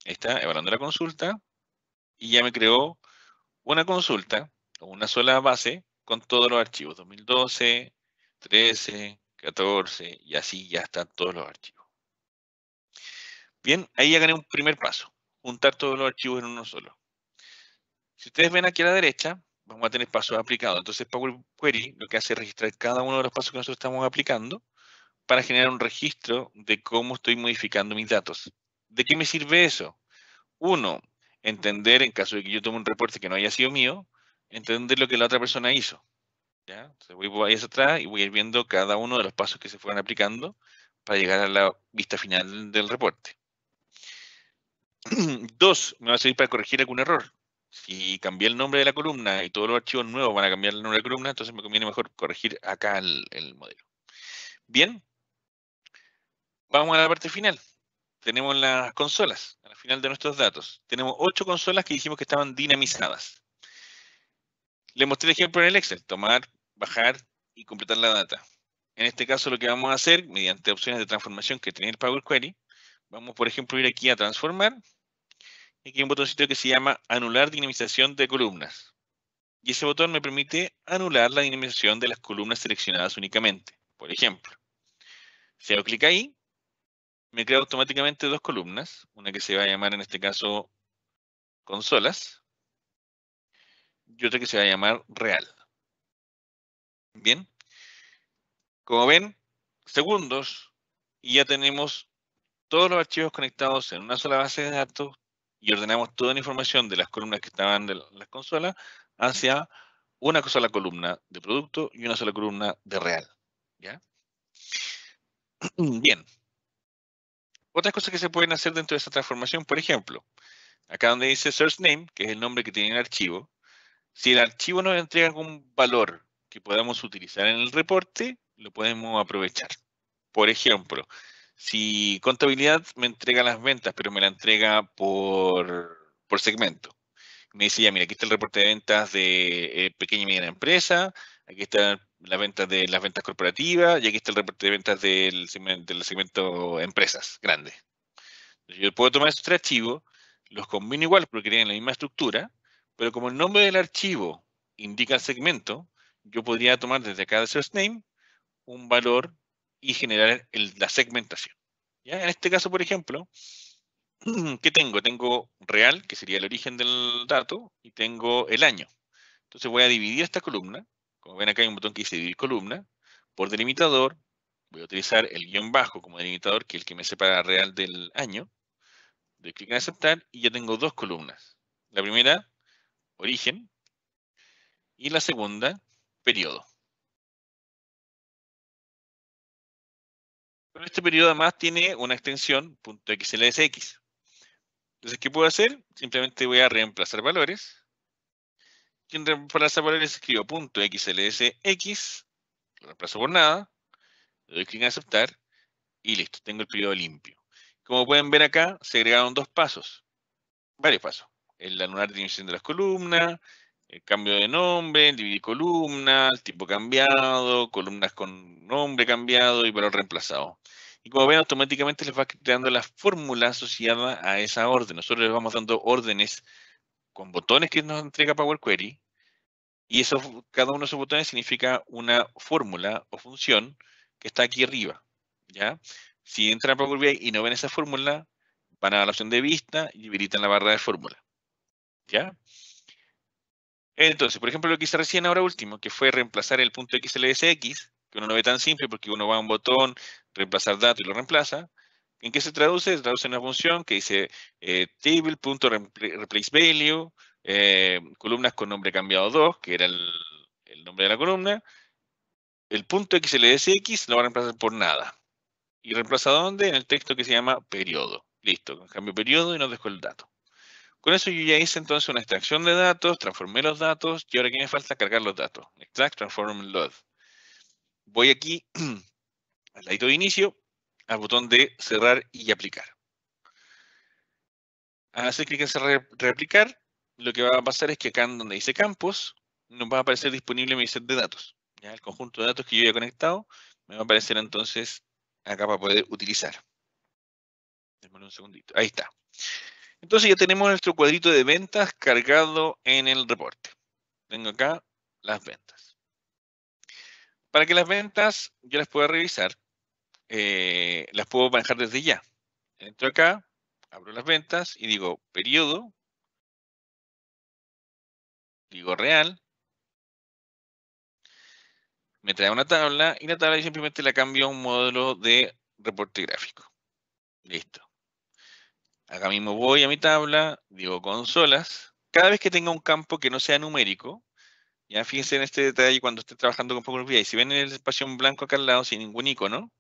ahí está, evaluando la consulta, y ya me creó una consulta o una sola base con todos los archivos, 2012, 13, 14, y así ya están todos los archivos. Bien, ahí ya gané un primer paso, juntar todos los archivos en uno solo. Si ustedes ven aquí a la derecha, vamos a tener pasos aplicados. Entonces Power Query lo que hace es registrar cada uno de los pasos que nosotros estamos aplicando para generar un registro de cómo estoy modificando mis datos. ¿De qué me sirve eso? Uno, entender, en caso de que yo tome un reporte que no haya sido mío, entender lo que la otra persona hizo. ¿Ya? Entonces voy hacia atrás y voy a ir viendo cada uno de los pasos que se fueron aplicando para llegar a la vista final del reporte. Dos, me va a servir para corregir algún error. Si cambié el nombre de la columna y todos los archivos nuevos van a cambiar el nombre de la columna, entonces me conviene mejor corregir acá el modelo. Bien, vamos a la parte final. Tenemos las consolas, al final de nuestros datos. Tenemos 8 consolas que dijimos que estaban dinamizadas. Les mostré el ejemplo en el Excel, tomar, bajar y completar la data. En este caso lo que vamos a hacer, mediante opciones de transformación que tiene el Power Query, vamos por ejemplo a ir aquí a transformar. Aquí hay un botoncito que se llama anular dinamización de columnas. Y ese botón me permite anular la dinamización de las columnas seleccionadas únicamente. Por ejemplo, si hago clic ahí, me crea automáticamente 2 columnas, una que se va a llamar en este caso consolas y otra que se va a llamar real. Bien, como ven, segundos y ya tenemos todos los archivos conectados en una sola base de datos y ordenamos toda la información de las columnas que estaban de las consolas hacia una sola columna de producto y una sola columna de real. ¿Ya? Bien. Otras cosas que se pueden hacer dentro de esta transformación, por ejemplo, acá donde dice source name, que es el nombre que tiene el archivo, si el archivo nos entrega algún valor que podamos utilizar en el reporte, lo podemos aprovechar. Por ejemplo, si contabilidad me entrega las ventas, pero me la entrega por segmento. Me dice, ya, mira, aquí está el reporte de ventas de pequeña y mediana empresa, aquí está las ventas corporativas, y aquí está el reporte de ventas del segmento empresas grandes. Entonces, yo puedo tomar estos 3 archivos, los combino igual porque tienen la misma estructura, pero como el nombre del archivo indica el segmento, yo podría tomar desde acá de source name un valor y generar la segmentación. ¿Ya? En este caso, por ejemplo, ¿qué tengo? Tengo real, que sería el origen del dato, y tengo el año. Entonces voy a dividir esta columna. Como ven acá hay un botón que dice dividir columna. Por delimitador, voy a utilizar el guión bajo como delimitador, que es el que me separa real del año. Doy clic en aceptar y ya tengo 2 columnas. La primera, origen, y la segunda, periodo. Pero este periodo además tiene una extensión .xlsx. Entonces, ¿qué puedo hacer? Simplemente voy a reemplazar valores. Y en reemplazar valores escribo .xlsx, lo reemplazo por nada, le doy clic en aceptar y listo, tengo el periodo limpio. Como pueden ver acá, se agregaron dos pasos, varios pasos. El anular de dimensión de las columnas, el cambio de nombre, el dividir columnas, el tipo cambiado, columnas con nombre cambiado y valor reemplazado. Y como ven, automáticamente les va creando la fórmula asociada a esa orden. Nosotros les vamos dando órdenes con botones que nos entrega Power Query. Y eso, cada uno de esos botones significa una fórmula o función que está aquí arriba. ¿Ya? Si entran a Power BI y no ven esa fórmula, van a la opción de vista y habilitan la barra de fórmula. ¿Ya? Entonces, por ejemplo, lo que hice recién ahora último, que fue reemplazar el punto .xlsx, que uno no ve tan simple porque uno va a un botón, reemplazar dato y lo reemplaza. ¿En qué se traduce? Se traduce en una función que dice table.replaceValue, columnas con nombre cambiado 2, que era el nombre de la columna. El punto .xlsx lo va a reemplazar por nada. ¿Y reemplaza dónde? En el texto que se llama periodo. Listo, cambio periodo y nos dejo el dato. Con eso yo ya hice entonces una extracción de datos, transformé los datos y ahora ¿qué me falta? Cargar los datos. Extract, transform, load. Voy aquí al ladito de inicio, al botón de cerrar y aplicar. Al hacer clic en cerrar y reaplicar, lo que va a pasar es que acá en donde dice campos, nos va a aparecer disponible mi set de datos. ¿Ya? El conjunto de datos que yo ya he conectado me va a aparecer entonces acá para poder utilizar. Démosle un segundito. Ahí está. Entonces ya tenemos nuestro cuadrito de ventas cargado en el reporte. Tengo acá las ventas. Para que las ventas yo las pueda revisar, las puedo manejar desde ya. Entro acá, abro las ventas y digo periodo, digo real, me trae una tabla y la tabla yo simplemente la cambio a un módulo de reporte gráfico. Listo. Acá mismo voy a mi tabla, digo consolas. Cada vez que tenga un campo que no sea numérico, ya fíjense en este detalle cuando esté trabajando con Power BI. Si ven el espacio en blanco acá al lado sin ningún icono,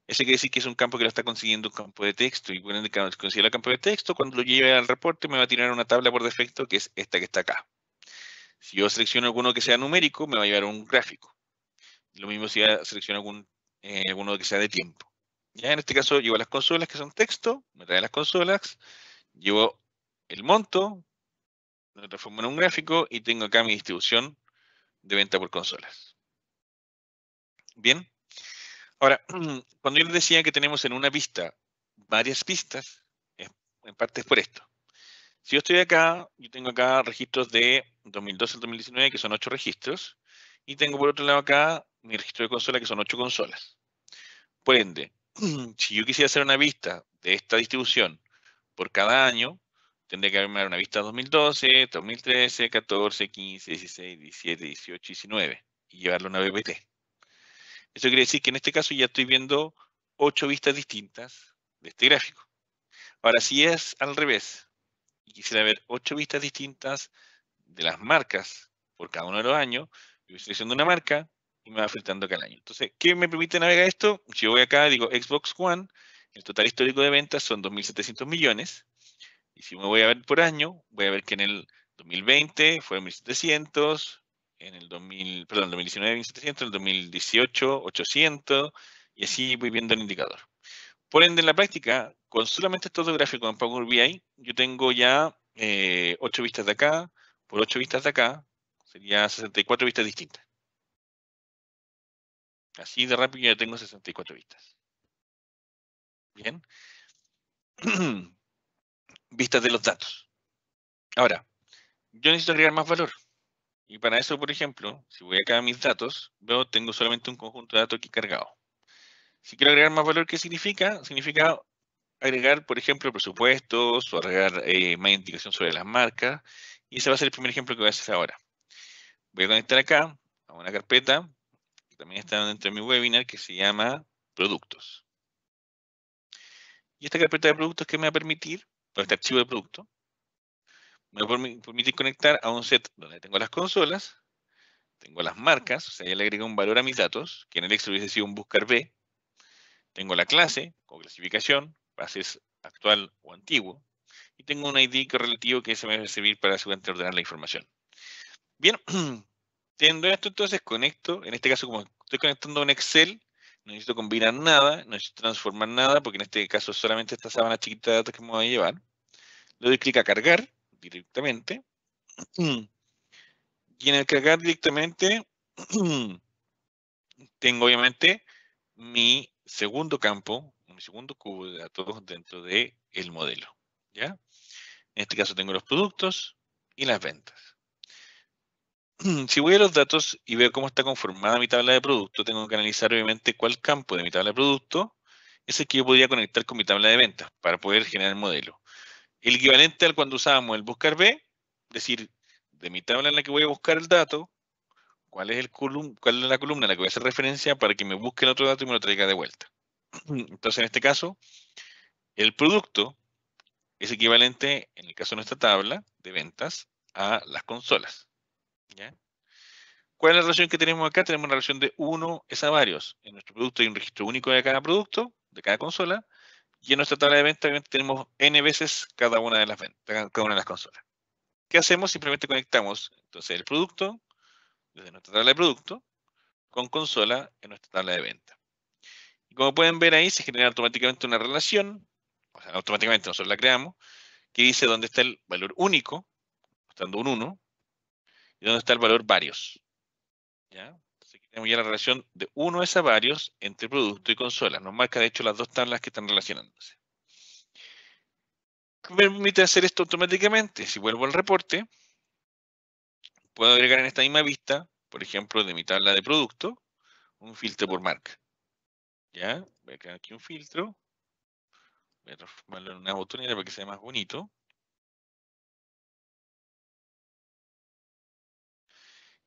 eso quiere decir que es un campo que lo está consiguiendo un campo de texto. Y cuando consigue el campo de texto, cuando lo lleve al reporte, me va a tirar una tabla por defecto, que es esta que está acá. Si yo selecciono alguno que sea numérico, me va a llevar un gráfico. Lo mismo si selecciono alguno que sea de tiempo. Ya en este caso llevo las consolas que son texto, me trae las consolas, llevo el monto, lo transformo en un gráfico y tengo acá mi distribución de venta por consolas. Bien. Ahora, cuando yo les decía que tenemos en una pista varias pistas, en parte es por esto. Si yo estoy acá, yo tengo acá registros de 2012 al 2019, que son 8 registros, y tengo por otro lado acá mi registro de consola, que son 8 consolas. Por ende, si yo quisiera hacer una vista de esta distribución por cada año, tendría que haberme una vista 2012, 2013, 14, 15, 16, 17, 18, 19 y llevarlo a una BPT. Eso quiere decir que en este caso ya estoy viendo 8 vistas distintas de este gráfico. Ahora, si es al revés y quisiera ver 8 vistas distintas de las marcas por cada uno de los años, yo estoy haciendo una marca y me va filtrando cada año. Entonces, ¿qué me permite navegar esto? Si yo voy acá, digo Xbox One, el total histórico de ventas son 2.700 millones. Y si me voy a ver por año, voy a ver que en el 2020 fueron 1.700, en el 2019 1.700, en el 2018 800, y así voy viendo el indicador. Por ende, en la práctica, con solamente estos dos gráficos en Power BI, yo tengo ya 8 vistas de acá, por 8 vistas de acá, sería 64 vistas distintas. Así de rápido ya tengo 64 vistas. Bien. Vistas de los datos. Ahora, yo necesito agregar más valor. Y para eso, por ejemplo, si voy acá a mis datos, veo tengo solamente un conjunto de datos aquí cargado. Si quiero agregar más valor, ¿qué significa? Significa agregar, por ejemplo, presupuestos o agregar más indicación sobre las marcas. Y ese va a ser el primer ejemplo que voy a hacer ahora. Voy a conectar acá a una carpeta que también está dentro de mi webinar que se llama Productos. Y esta carpeta de productos que me va a permitir, o este archivo de producto, me va a permitir conectar a un set donde tengo las consolas, tengo las marcas, o sea, ya le agrego un valor a mis datos, que en el Excel hubiese sido un buscar B, Tengo la clase o clasificación, bases actual o antiguo, y tengo un ID correlativo que se me va a servir para seguramente ordenar la información. Bien, teniendo esto, entonces conecto, en este caso como estoy conectando a un Excel, no necesito combinar nada, no necesito transformar nada, porque en este caso solamente esta sábana chiquita de datos que me voy a llevar. Le doy clic a cargar directamente. Y en el cargar directamente, tengo obviamente mi segundo campo, mi segundo cubo de datos dentro del modelo. ¿Ya? En este caso tengo los productos y las ventas. Si voy a los datos y veo cómo está conformada mi tabla de producto, tengo que analizar obviamente cuál campo de mi tabla de producto es el que yo podría conectar con mi tabla de ventas para poder generar el modelo. El equivalente al cuando usábamos el buscar B, es decir, de mi tabla en la que voy a buscar el dato, cuál es la columna a la que voy a hacer referencia para que me busque el otro dato y me lo traiga de vuelta. Entonces, en este caso, el producto es equivalente, en el caso de nuestra tabla de ventas, a las consolas. ¿Ya? ¿Cuál es la relación que tenemos acá? Tenemos una relación de 1 es a varios. En nuestro producto hay un registro único de cada producto, de cada consola, y en nuestra tabla de ventas obviamente tenemos n veces cada una de las ventas, cada una de las consolas. ¿Qué hacemos? Simplemente conectamos entonces el producto desde nuestra tabla de producto con consola en nuestra tabla de venta. Y como pueden ver ahí, se genera automáticamente una relación, o sea, automáticamente nosotros la creamos, que dice dónde está el valor único, estando un 1, y dónde está el valor varios. ¿Ya? Entonces aquí tenemos ya la relación de 1 es a varios entre producto y consola. Nos marca de hecho las dos tablas que están relacionándose. ¿Qué me permite hacer esto automáticamente? Si vuelvo al reporte, puedo agregar en esta misma vista, por ejemplo, de mi tabla de producto, un filtro por marca. ¿Ya? Voy a crear aquí un filtro. Voy a transformarlo en una botonera para que sea más bonito.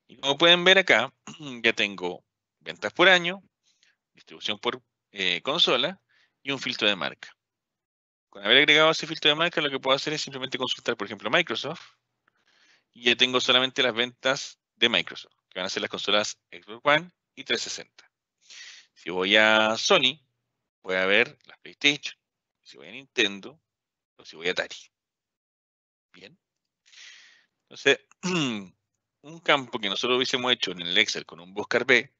Y como pueden ver acá, ya tengo ventas por año, distribución por consola y un filtro de marca. Con haber agregado ese filtro de marca, lo que puedo hacer es simplemente consultar, por ejemplo, Microsoft, y ya tengo solamente las ventas de Microsoft, que van a ser las consolas Xbox One y 360. Si voy a Sony, voy a ver las PlayStation. Si voy a Nintendo, o si voy a Atari. Bien. Entonces, un campo que nosotros hubiésemos hecho en el Excel con un buscar B,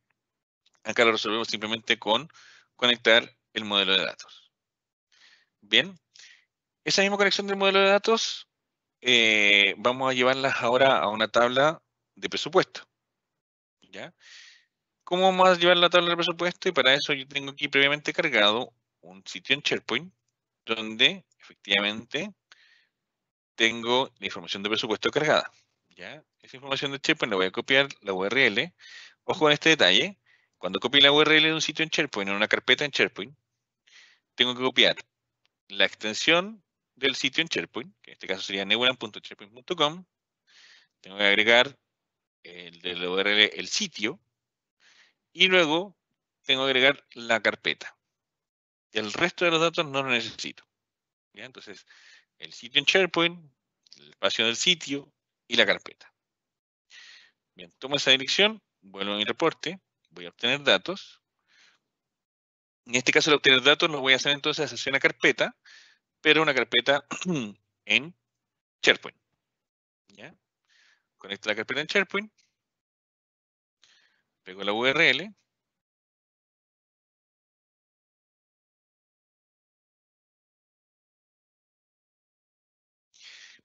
acá lo resolvemos simplemente con conectar el modelo de datos. Bien. Esa misma conexión del modelo de datos, vamos a llevarlas ahora a una tabla de presupuesto. ¿Ya? ¿Cómo vamos a llevar la tabla de presupuesto? Y para eso yo tengo aquí previamente cargado un sitio en SharePoint donde efectivamente tengo la información de presupuesto cargada. ¿Ya? Esa información de SharePoint la voy a copiar la URL. Ojo con este detalle. Cuando copie la URL de un sitio en SharePoint, en una carpeta en SharePoint, tengo que copiar la extensión del sitio en SharePoint, que en este caso sería nebulan.sharepoint.com. Tengo que agregar el de la URL el sitio y luego tengo que agregar la carpeta. El resto de los datos no los necesito. ¿Ya? Entonces, el sitio en SharePoint, el espacio del sitio y la carpeta. Bien, tomo esa dirección, vuelvo a mi reporte, voy a obtener datos. En este caso, el obtener datos lo voy a hacer entonces hacia una carpeta, pero una carpeta en SharePoint. ¿Ya? Conecto la carpeta en SharePoint, pego la URL.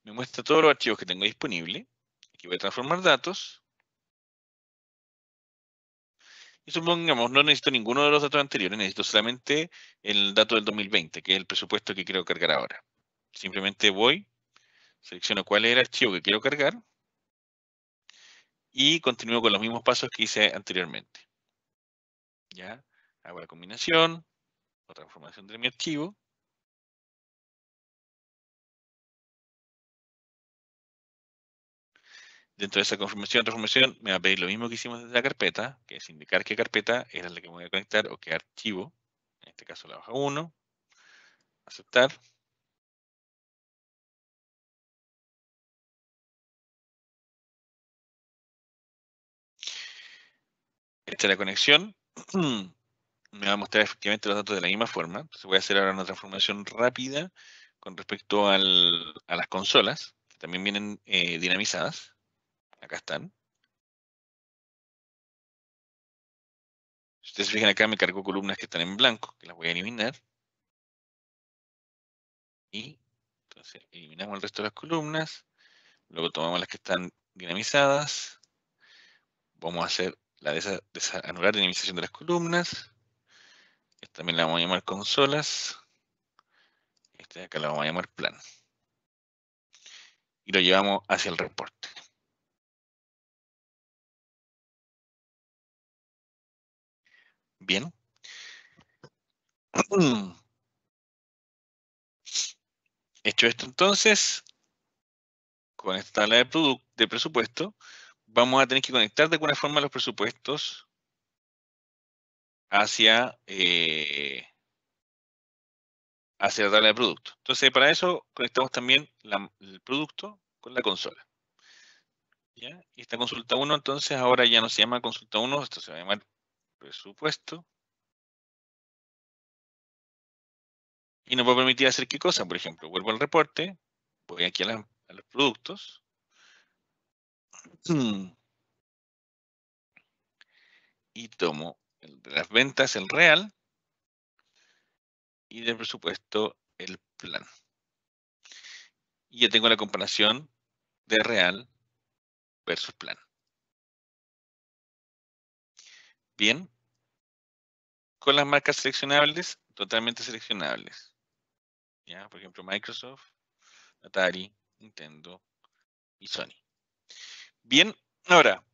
Me muestra todos los archivos que tengo disponibles. Aquí voy a transformar datos. Y supongamos, no necesito ninguno de los datos anteriores, necesito solamente el dato del 2020, que es el presupuesto que quiero cargar ahora. Simplemente voy, selecciono cuál es el archivo que quiero cargar y continúo con los mismos pasos que hice anteriormente. ¿Ya? Hago la combinación o transformación de mi archivo. Dentro de esa confirmación o transformación me va a pedir lo mismo que hicimos desde la carpeta, que es indicar qué carpeta era la que me voy a conectar o qué archivo. En este caso la hoja 1. Aceptar. Hecha la conexión. me va a mostrar efectivamente los datos de la misma forma. Entonces voy a hacer ahora una transformación rápida con respecto a las consolas, que también vienen dinamizadas. Acá están. Si ustedes se fijan acá, me cargó columnas que están en blanco, que las voy a eliminar. Y entonces eliminamos el resto de las columnas. Luego tomamos las que están dinamizadas. Vamos a hacer la anular dinamización de las columnas. Esta también la vamos a llamar consolas. Este de acá la vamos a llamar plan. Y lo llevamos hacia el reporte. Bien. Hecho esto entonces, con esta tabla de presupuesto, vamos a tener que conectar de alguna forma los presupuestos hacia la tabla de producto. Entonces, para eso conectamos también el producto con la consola. ¿Ya? Y esta consulta 1, entonces, ahora ya no se llama consulta 1, esto se va a llamar presupuesto. Y nos va a permitir hacer qué cosa, por ejemplo, vuelvo al reporte, voy aquí a los productos. Y tomo el de las ventas, el real, y del presupuesto, el plan. Y ya tengo la comparación de real versus plan. Bien. Con las marcas seleccionables, totalmente seleccionables. ¿Ya? Por ejemplo, Microsoft, Atari, Nintendo y Sony. Bien, ahora,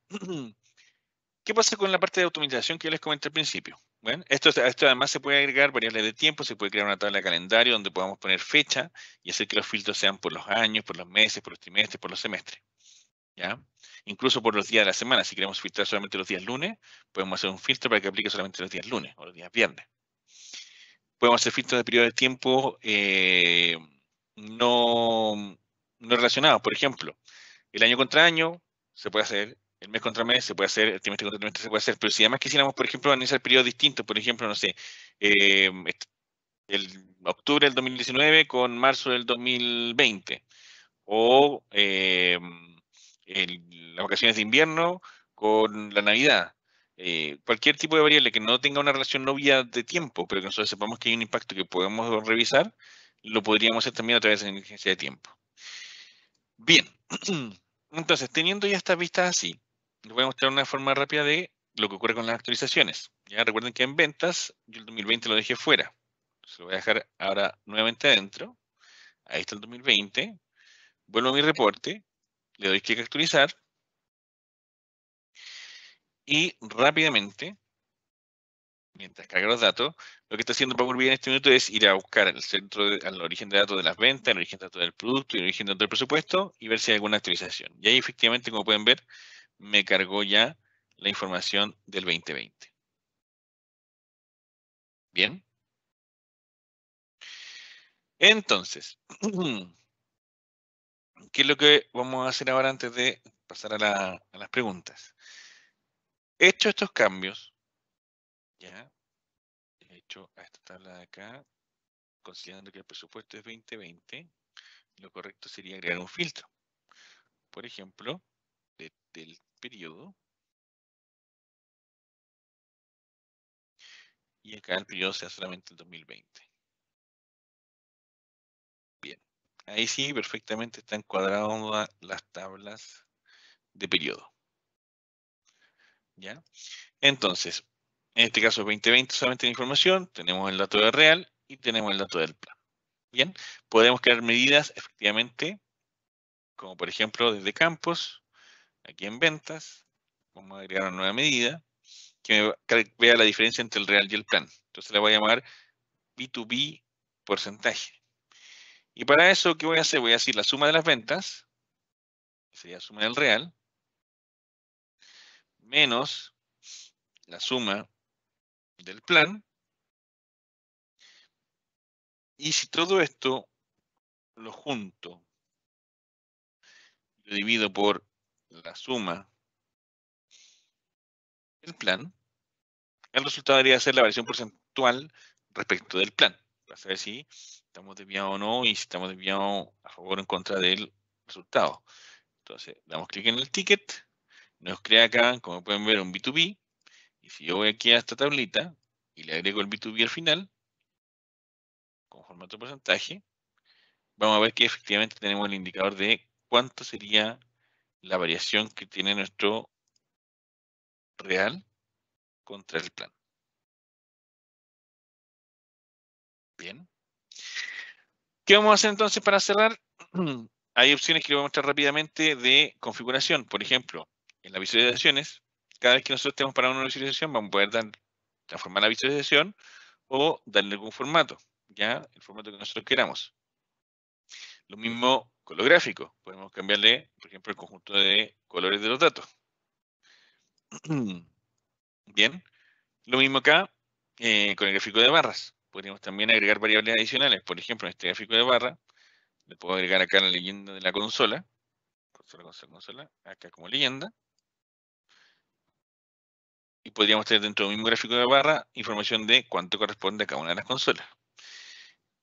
¿qué pasa con la parte de automatización que yo les comenté al principio? Bueno, esto además se puede agregar variables de tiempo, se puede crear una tabla de calendario donde podamos poner fecha y hacer que los filtros sean por los años, por los meses, por los trimestres, por los semestres. ¿Ya? Incluso por los días de la semana. Si queremos filtrar solamente los días lunes, podemos hacer un filtro para que aplique solamente los días lunes o los días viernes. Podemos hacer filtros de periodo de tiempo no relacionados. Por ejemplo, el año contra año se puede hacer, el mes contra mes se puede hacer, el trimestre contra trimestre se puede hacer, pero si además quisiéramos, por ejemplo, analizar periodos distintos, por ejemplo, no sé, el octubre del 2019 con marzo del 2020, o las vacaciones de invierno con la Navidad. Cualquier tipo de variable que no tenga una relación obvia de tiempo, pero que nosotros sepamos que hay un impacto que podemos revisar, lo podríamos hacer también a través de la inteligencia de tiempo. Bien, entonces, teniendo ya estas vistas así, les voy a mostrar una forma rápida de lo que ocurre con las actualizaciones. Ya recuerden que en ventas, yo el 2020 lo dejé fuera. Se lo voy a dejar ahora nuevamente adentro. Ahí está el 2020. Vuelvo a mi reporte, le doy clic a actualizar y rápidamente, mientras carga los datos, lo que está haciendo Power BI en este minuto es ir a buscar al origen de datos de las ventas, el origen de datos del producto y el origen de datos del presupuesto y ver si hay alguna actualización. Y ahí efectivamente, como pueden ver, me cargó ya la información del 2020. Bien. Entonces, ¿qué es lo que vamos a hacer ahora antes de pasar a las preguntas? Hecho estos cambios, ya, he hecho a esta tabla de acá, considerando que el presupuesto es 2020, lo correcto sería agregar un filtro. Por ejemplo, del periodo. Y acá el periodo sea solamente el 2020. Bien. Ahí sí, perfectamente están cuadradas las tablas de periodo. ¿Ya? Entonces, en este caso 2020 solamente la información, tenemos el dato de real y tenemos el dato del plan. Bien, podemos crear medidas efectivamente, como por ejemplo desde campos, aquí en ventas, vamos a agregar una nueva medida que vea la diferencia entre el real y el plan. Entonces la voy a llamar B2B porcentaje. Y para eso, ¿qué voy a hacer? Voy a decir la suma de las ventas, que sería la suma del real, menos la suma del plan. Y si todo esto lo junto, lo divido por la suma del plan, el resultado debería ser la variación porcentual respecto del plan, para saber si estamos desviados o no y si estamos desviados a favor o en contra del resultado. Entonces, damos clic en el ticket, nos crea acá, como pueden ver, un B2B, y si yo voy aquí a esta tablita y le agrego el B2B al final, con formato porcentaje, vamos a ver que efectivamente tenemos el indicador de cuánto sería la variación que tiene nuestro real contra el plan. Bien. ¿Qué vamos a hacer entonces para cerrar? Hay opciones que le voy a mostrar rápidamente de configuración. Por ejemplo, en las visualizaciones, cada vez que nosotros estemos para una visualización, vamos a poder transformar la visualización o darle algún formato, ya el formato que nosotros queramos. Lo mismo con los gráficos. Podemos cambiarle, por ejemplo, el conjunto de colores de los datos. Bien. Lo mismo acá con el gráfico de barras. Podríamos también agregar variables adicionales. Por ejemplo, en este gráfico de barra, le puedo agregar acá la leyenda de la consola. Consola, acá como leyenda. Y podríamos tener dentro del mismo gráfico de barra información de cuánto corresponde a cada una de las consolas.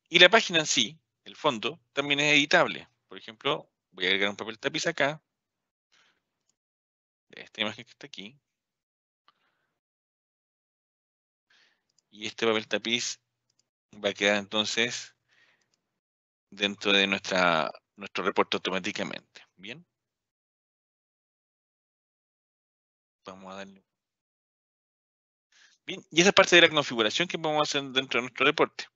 Y la página en sí, el fondo, también es editable. Por ejemplo, voy a agregar un papel tapiz acá. De esta imagen que está aquí. Y este papel tapiz va a quedar entonces dentro de nuestro reporte automáticamente. Bien. Vamos a darle. Bien, y esa es parte de la configuración que vamos a hacer dentro de nuestro reporte.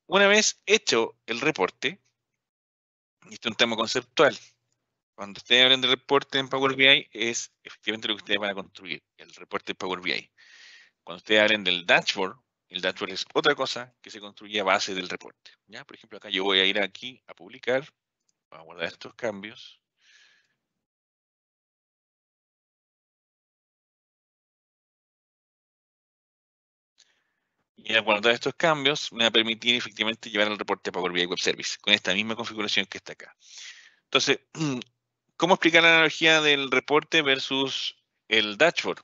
Una vez hecho el reporte, y esto es un tema conceptual, cuando ustedes hablan de reporte en Power BI, es efectivamente lo que ustedes van a construir, el reporte de Power BI. Cuando ustedes hablen del dashboard, el dashboard es otra cosa que se construye a base del reporte. ¿Ya? Por ejemplo, acá yo voy a ir aquí a publicar, voy a guardar estos cambios. Y al guardar estos cambios, me va a permitir efectivamente llevar el reporte a Power BI Web Service, con esta misma configuración que está acá. Entonces, ¿cómo explicar la analogía del reporte versus el dashboard?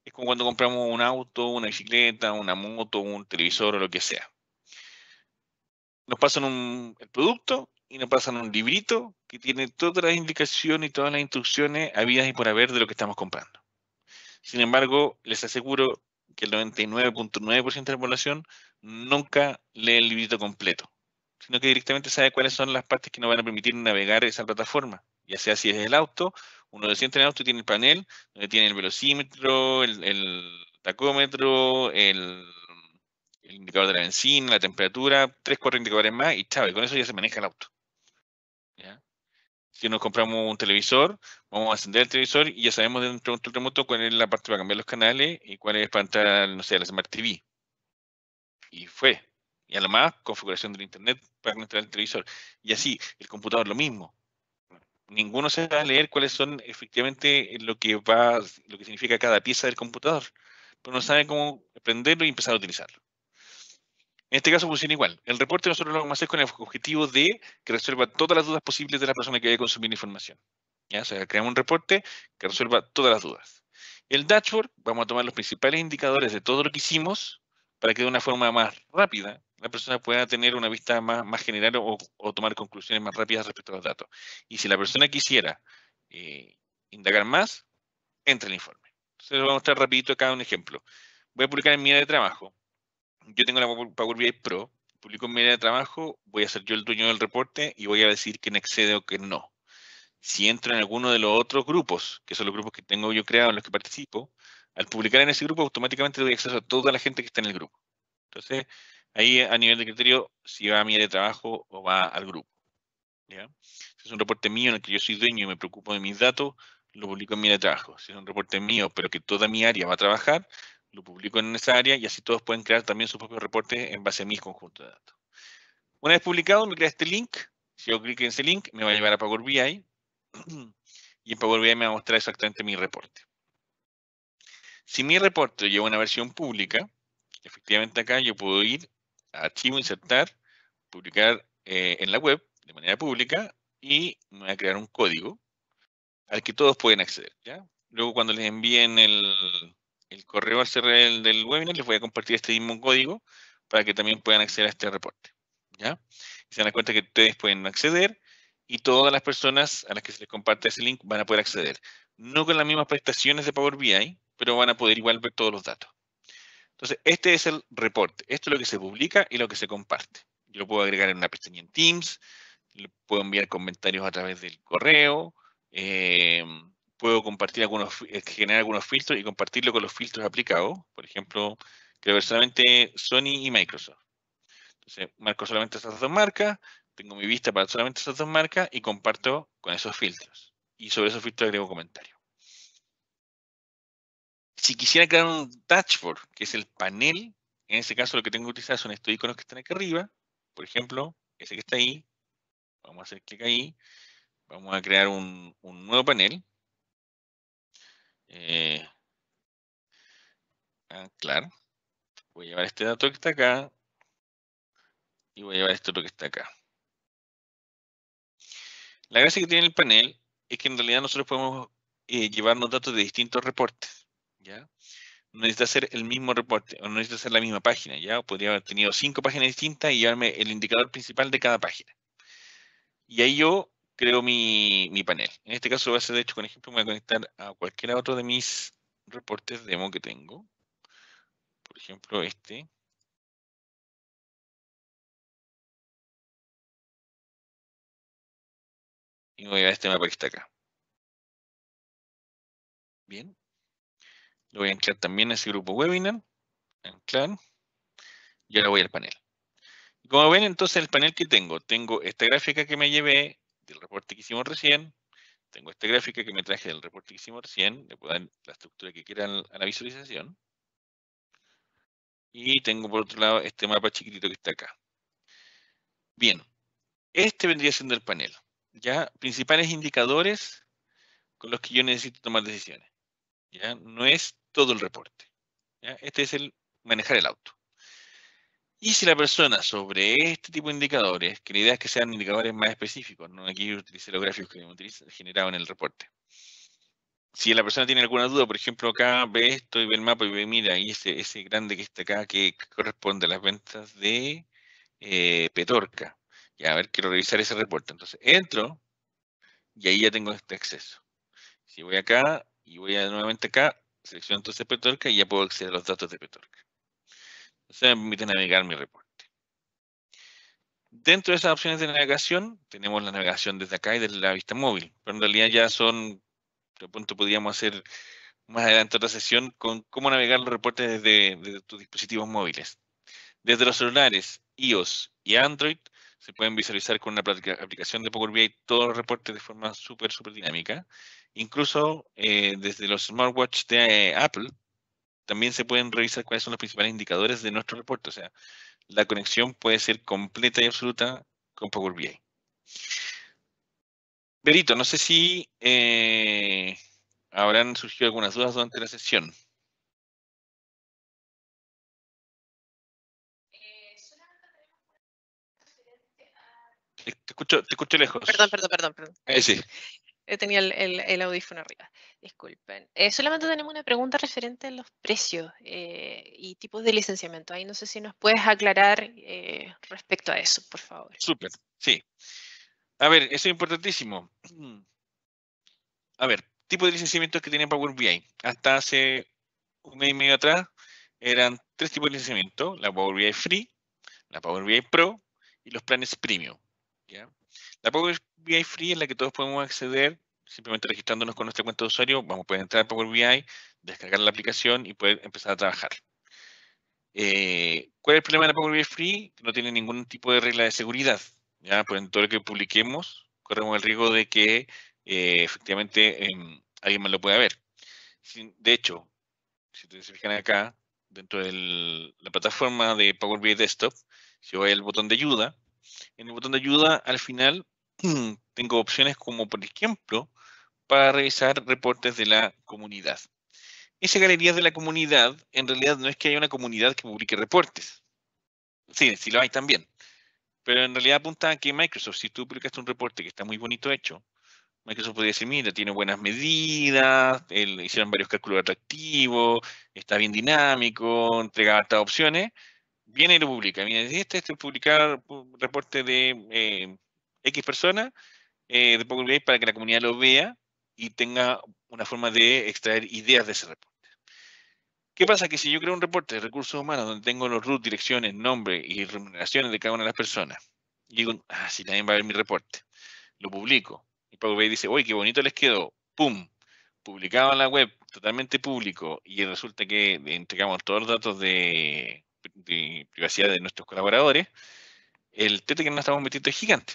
Es como cuando compramos un auto, una bicicleta, una moto, un televisor o lo que sea. Nos pasan el producto y nos pasan un librito que tiene todas las indicaciones y todas las instrucciones habidas y por haber de lo que estamos comprando. Sin embargo, les aseguro que el 99.9% de la población nunca lee el librito completo, sino que directamente sabe cuáles son las partes que nos van a permitir navegar esa plataforma. Ya sea si es el auto, uno se sienta en el auto y tiene el panel, donde tiene el velocímetro, el tacómetro, el indicador de la benzina, la temperatura, 3, 4 indicadores más y chao, y con eso ya se maneja el auto. ¿Ya? Si nos compramos un televisor, vamos a encender el televisor y ya sabemos dentro de un control remoto cuál es la parte para cambiar los canales y cuál es para entrar, no sé, a la Smart TV. Y fue. Y además, configuración del internet para conectar el televisor. Y así, el computador lo mismo. Ninguno se va a leer cuáles son efectivamente lo que significa cada pieza del computador, pero no sabe cómo prenderlo y empezar a utilizarlo. En este caso funciona igual. El reporte nosotros lo vamos a hacer con el objetivo de que resuelva todas las dudas posibles de la persona que vaya a consumir información. ¿Ya? O sea, creamos un reporte que resuelva todas las dudas. El dashboard, vamos a tomar los principales indicadores de todo lo que hicimos para que de una forma más rápida la persona pueda tener una vista más general o tomar conclusiones más rápidas respecto a los datos. Y si la persona quisiera indagar más, entra el informe. Entonces, vamos a mostrar rapidito acá un ejemplo. Voy a publicar en mi área de trabajo. Yo tengo la Power BI Pro, publico en mi área de trabajo, voy a ser yo el dueño del reporte y voy a decir quién accede o quién no. Si entro en alguno de los otros grupos, que son los grupos que tengo yo creados en los que participo, al publicar en ese grupo automáticamente doy acceso a toda la gente que está en el grupo. Entonces, ahí a nivel de criterio, si va a mi área de trabajo o va al grupo. ¿Ya? Si es un reporte mío en el que yo soy dueño y me preocupo de mis datos, lo publico en mi área de trabajo. Si es un reporte mío, pero que toda mi área va a trabajar, lo publico en esa área y así todos pueden crear también sus propios reportes en base a mis conjuntos de datos. Una vez publicado, me crea este link. Si yo clic en ese link, me va a llevar a Power BI y en Power BI me va a mostrar exactamente mi reporte. Si mi reporte lleva una versión pública, efectivamente acá yo puedo ir a Archivo, Insertar, publicar en la web de manera pública y me voy a crear un código al que todos pueden acceder. ¿Ya? Luego cuando les envíen el correo al cerrar el del webinar, les voy a compartir este mismo código para que también puedan acceder a este reporte. ¿Ya? Y se dan cuenta que ustedes pueden acceder y todas las personas a las que se les comparte ese link van a poder acceder. No con las mismas prestaciones de Power BI, pero van a poder igual ver todos los datos. Entonces, este es el reporte. Esto es lo que se publica y lo que se comparte. Yo lo puedo agregar en una pestaña en Teams, le puedo enviar comentarios a través del correo, puedo compartir generar algunos filtros y compartirlo con los filtros aplicados. Por ejemplo, quiero ver solamente Sony y Microsoft. Entonces, marco solamente esas dos marcas, tengo mi vista para solamente esas dos marcas y comparto con esos filtros. Y sobre esos filtros agrego comentarios. Si quisiera crear un dashboard, que es el panel, en ese caso lo que tengo que utilizar son estos iconos que están aquí arriba. Por ejemplo, ese que está ahí. Vamos a hacer clic ahí. Vamos a crear un nuevo panel. Claro. Voy a llevar este dato que está acá. Y voy a llevar este otro que está acá. La gracia que tiene el panel es que en realidad nosotros podemos llevarnos datos de distintos reportes. ¿Ya? No necesita ser el mismo reporte, o no necesita ser la misma página, ¿ya? Podría haber tenido 5 páginas distintas y llevarme el indicador principal de cada página. Y ahí yo creo mi panel. En este caso va a ser, de hecho, con ejemplo, me voy a conectar a cualquiera otro de mis reportes demo que tengo. Por ejemplo, este. Y voy a ver este mapa que está acá. Bien. Lo voy a anclar también a ese grupo webinar. Anclar. Y ahora voy al panel. Como ven, entonces el panel que tengo esta gráfica que me llevé del reporte que hicimos recién, tengo esta gráfica que me traje del reporte que hicimos recién, le puedo dar la estructura que quieran a la visualización, y tengo por otro lado este mapa chiquitito que está acá. Bien, este vendría siendo el panel, ya principales indicadores con los que yo necesito tomar decisiones, ya no es todo el reporte, ¿ya? Este es el manejar el auto. Y si la persona sobre este tipo de indicadores, que la idea es que sean indicadores más específicos, ¿no? Aquí yo utilicé los gráficos que me generado en el reporte. Si la persona tiene alguna duda, por ejemplo, acá ve esto y ve el mapa y ve, mira, ahí ese grande que está acá que corresponde a las ventas de Petorca. Ya, a ver, quiero revisar ese reporte. Entonces, entro y ahí ya tengo este acceso. Si voy acá y voy nuevamente acá, selecciono entonces Petorca y ya puedo acceder a los datos de Petorca. Entonces me permite navegar mi reporte. Dentro de esas opciones de navegación, tenemos la navegación desde acá y desde la vista móvil, pero en realidad ya son, de pronto podríamos hacer más adelante otra sesión con cómo navegar los reportes desde tus dispositivos móviles. Desde los celulares, iOS y Android, se pueden visualizar con una aplicación de Power BI todos los reportes de forma súper dinámica. Incluso desde los smartwatch de Apple, también se pueden revisar cuáles son los principales indicadores de nuestro reporte. O sea, la conexión puede ser completa y absoluta con Power BI. Berito, no sé si habrán surgido algunas dudas durante la sesión. Te escucho lejos. Perdón. Sí. Tenía el audífono arriba. Disculpen. Solamente tenemos una pregunta referente a los precios y tipos de licenciamiento. Ahí no sé si nos puedes aclarar respecto a eso, por favor. Súper, sí. A ver, eso es importantísimo. A ver, tipo de licenciamiento que tiene Power BI. Hasta hace un mes y medio atrás eran 3 tipos de licenciamiento. La Power BI Free, la Power BI Pro y los planes Premium. ¿Ya? La Power BI Free es la que todos podemos acceder simplemente registrándonos con nuestra cuenta de usuario. Vamos a poder entrar a Power BI, descargar la aplicación y poder empezar a trabajar. ¿Cuál es el problema de la Power BI Free? Que no tiene ningún tipo de regla de seguridad. ¿Ya? Por en todo lo que publiquemos, corremos el riesgo de que efectivamente alguien más lo pueda ver. De hecho, si ustedes se fijan acá, dentro de la plataforma de Power BI Desktop, si voy al botón de ayuda, en el botón de ayuda al final tengo opciones como, por ejemplo, para revisar reportes de la comunidad. Esa galería de la comunidad, en realidad no es que haya una comunidad que publique reportes. Sí, sí lo hay también. Pero en realidad apunta a que Microsoft, si tú publicaste un reporte que está muy bonito hecho, Microsoft podría decir, mira, tiene buenas medidas, hicieron varios cálculos atractivos, está bien dinámico, entrega hartas opciones, viene y lo publica. Mira, este es publicar reporte de X personas de Power BI para que la comunidad lo vea y tenga una forma de extraer ideas de ese reporte. ¿Qué pasa? Que si yo creo un reporte de recursos humanos donde tengo los root, direcciones, nombre y remuneraciones de cada una de las personas, y digo, sí, también va a ver mi reporte, lo publico, y Power BI dice, oye, qué bonito les quedó, ¡pum! Publicado en la web, totalmente público, y resulta que entregamos todos los datos de privacidad de nuestros colaboradores, el tete que nos estamos metiendo es gigante.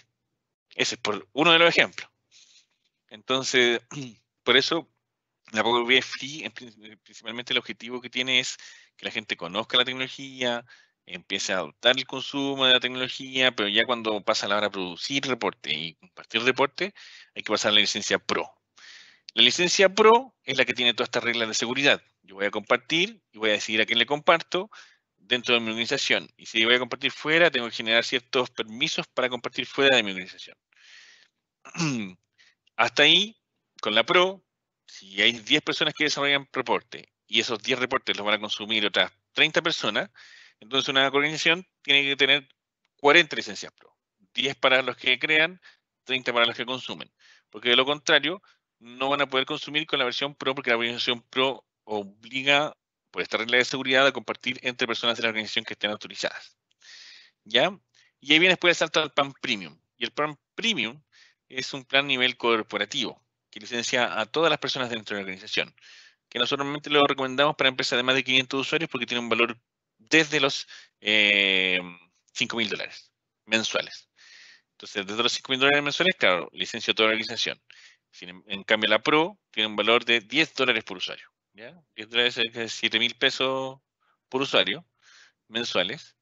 Ese es por uno de los ejemplos. Entonces, por eso la Power BI Free, principalmente el objetivo que tiene es que la gente conozca la tecnología, empiece a adoptar el consumo de la tecnología, pero ya cuando pasa la hora de producir reporte y compartir reporte, hay que pasar a la licencia Pro. La licencia Pro es la que tiene todas estas reglas de seguridad. Yo voy a compartir y voy a decidir a quién le comparto dentro de mi organización. Y si voy a compartir fuera, tengo que generar ciertos permisos para compartir fuera de mi organización. Hasta ahí, con la Pro, si hay 10 personas que desarrollan reporte y esos 10 reportes los van a consumir otras 30 personas, entonces una organización tiene que tener 40 licencias Pro. 10 para los que crean, 30 para los que consumen. Porque de lo contrario, no van a poder consumir con la versión Pro porque la versión Pro obliga, por esta regla de seguridad, a compartir entre personas de la organización que estén autorizadas. ¿Ya? Y ahí viene después el salto al plan Premium. Y el plan Premium es un plan nivel corporativo que licencia a todas las personas dentro de la organización, que nosotros normalmente lo recomendamos para empresas de más de 500 usuarios porque tiene un valor desde los $5.000 mensuales. Entonces, desde los $5.000 mensuales, claro, licencia a toda la organización. En cambio, la Pro tiene un valor de $10 por usuario. ¿Ya? $10 es 7.000 pesos por usuario mensuales,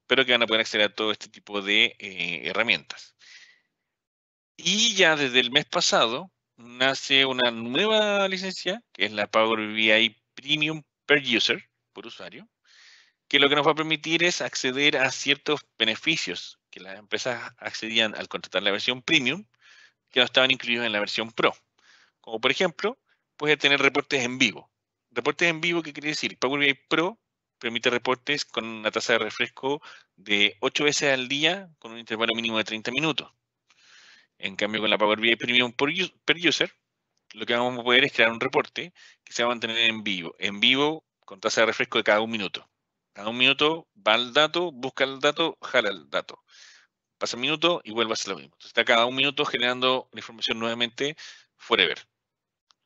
pero que van a poder acceder a todo este tipo de herramientas. Y ya desde el mes pasado nace una nueva licencia, que es la Power BI Premium per User, por usuario, que lo que nos va a permitir es acceder a ciertos beneficios que las empresas accedían al contratar la versión Premium, que no estaban incluidos en la versión Pro. Como por ejemplo, puede tener reportes en vivo. Reportes en vivo, ¿qué quiere decir? Power BI Pro permite reportes con una tasa de refresco de 8 veces al día con un intervalo mínimo de 30 minutos. En cambio, con la Power BI Premium per User, lo que vamos a poder es crear un reporte que se va a mantener en vivo con tasa de refresco de cada 1 minuto. Cada 1 minuto va al dato, busca el dato, jala el dato. Pasa un minuto y vuelve a hacer lo mismo. Entonces está cada 1 minuto generando la información nuevamente forever.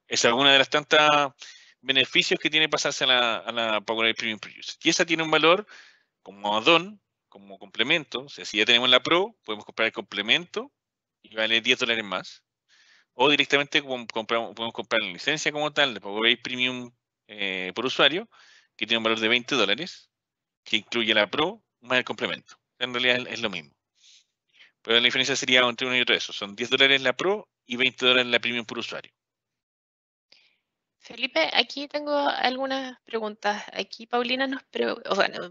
Es alguna de las tantas beneficios que tiene pasarse a la Power BI Premium per User. Y esa tiene un valor como add-on, como complemento. O sea, si ya tenemos la Pro, podemos comprar el complemento y vale $10 más. O directamente podemos comprar la licencia como tal de Power BI Premium por usuario, que tiene un valor de $20, que incluye la Pro más el complemento. En realidad es lo mismo. Pero la diferencia sería entre uno y otro de esos. Son $10 la Pro y $20 la Premium por usuario. Felipe, aquí tengo algunas preguntas. Aquí Paulina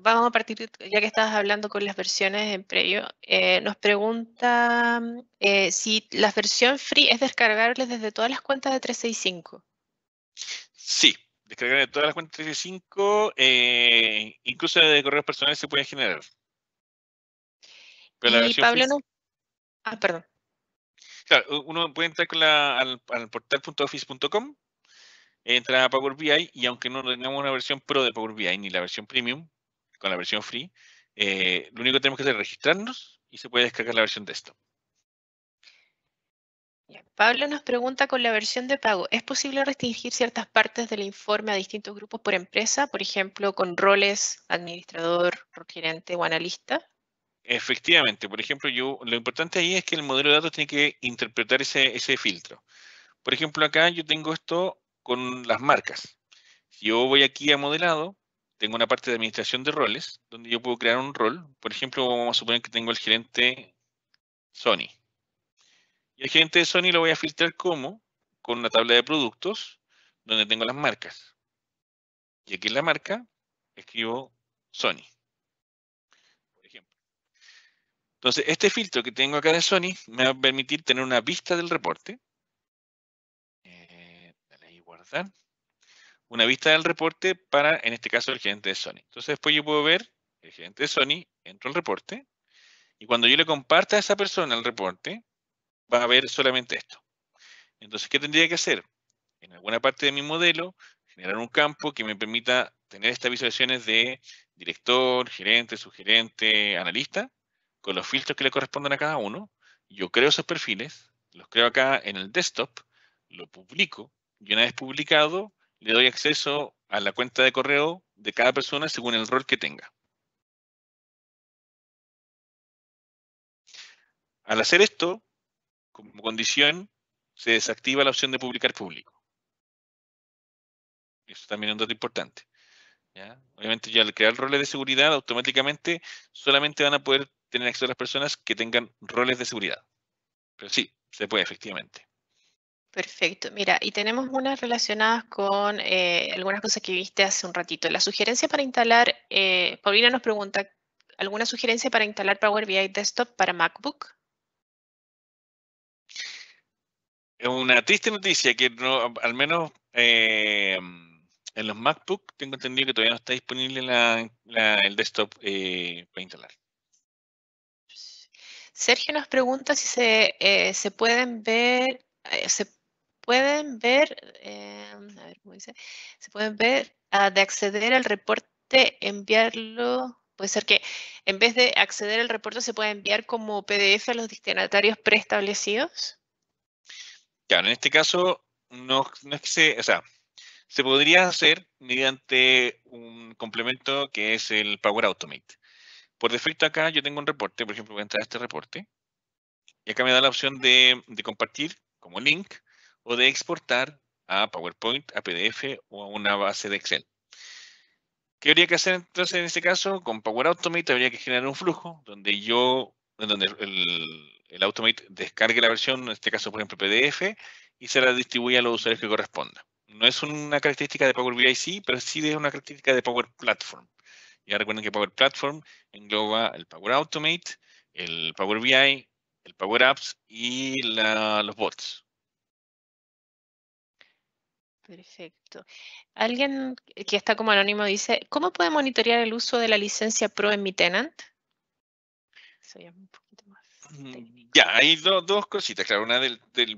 vamos a partir, ya que estabas hablando con las versiones en previo, nos pregunta si la versión free es descargable desde todas las cuentas de 365. Sí, descargar de todas las cuentas 365, incluso de correos personales se puede generar. Pero la Y versión free, Pablo no. Ah, perdón. claro, uno puede entrar al portal.office.com, entra a Power BI y aunque no tengamos una versión Pro de Power BI ni la versión Premium, con la versión free, lo único que tenemos que hacer es registrarnos y se puede descargar la versión desktop. Ya. Pablo nos pregunta con la versión de pago, ¿es posible restringir ciertas partes del informe a distintos grupos por empresa, por ejemplo, con roles administrador, gerente o analista? Efectivamente, por ejemplo, lo importante ahí es que el modelo de datos tiene que interpretar ese filtro. Por ejemplo, acá yo tengo esto con las marcas. Si yo voy aquí a modelado, tengo una parte de administración de roles, donde yo puedo crear un rol. Por ejemplo, vamos a suponer que tengo el gerente Sony. Y el gerente de Sony lo voy a filtrar como con una tabla de productos, donde tengo las marcas. Y aquí en la marca escribo Sony, por ejemplo. Entonces, este filtro que tengo acá de Sony me va a permitir tener una vista del reporte, pasar. Una vista del reporte para, en este caso, el gerente de Sony. Entonces después yo puedo ver el gerente de Sony, entro al reporte, y cuando yo le comparta a esa persona el reporte, va a ver solamente esto. Entonces, ¿qué tendría que hacer? En alguna parte de mi modelo, generar un campo que me permita tener estas visualizaciones de director, gerente, subgerente, analista, con los filtros que le correspondan a cada uno. Yo creo esos perfiles, los creo acá en el desktop, lo publico, y una vez publicado, le doy acceso a la cuenta de correo de cada persona según el rol que tenga. Al hacer esto, como condición, se desactiva la opción de publicar público. Eso también es un dato importante. ¿Ya? Obviamente, ya al crear roles de seguridad, automáticamente solamente van a poder tener acceso a las personas que tengan roles de seguridad. Pero sí, se puede efectivamente. Perfecto. Mira, y tenemos unas relacionadas con algunas cosas que viste hace un ratito. La sugerencia para instalar, Paulina nos pregunta, ¿alguna sugerencia para instalar Power BI Desktop para MacBook? Es una triste noticia que no, al menos en los MacBook tengo entendido que todavía no está disponible el desktop para instalar. Sergio nos pregunta si se pueden ver, a ver cómo dice, se pueden ver de acceder al reporte, enviarlo. Puede ser que en vez de acceder al reporte se pueda enviar como PDF a los destinatarios preestablecidos. Claro, en este caso no es que o sea, se podría hacer mediante un complemento que es el Power Automate. Por defecto acá yo tengo un reporte, por ejemplo, voy a entrar a este reporte, y acá me da la opción de compartir como link o de exportar a PowerPoint, a PDF o a una base de Excel. ¿Qué habría que hacer entonces en este caso? Con Power Automate habría que generar un flujo donde el Automate descargue la versión, en este caso por ejemplo PDF, y se la distribuye a los usuarios que corresponda. No es una característica de Power BI, sí, pero sí es una característica de Power Platform. Ya recuerden que Power Platform engloba el Power Automate, el Power BI, el Power Apps y los bots. Perfecto. Alguien que está como anónimo dice, ¿cómo puede monitorear el uso de la licencia Pro en mi tenant? Eso ya es un poquito más técnico. Ya, hay dos cositas, claro. Una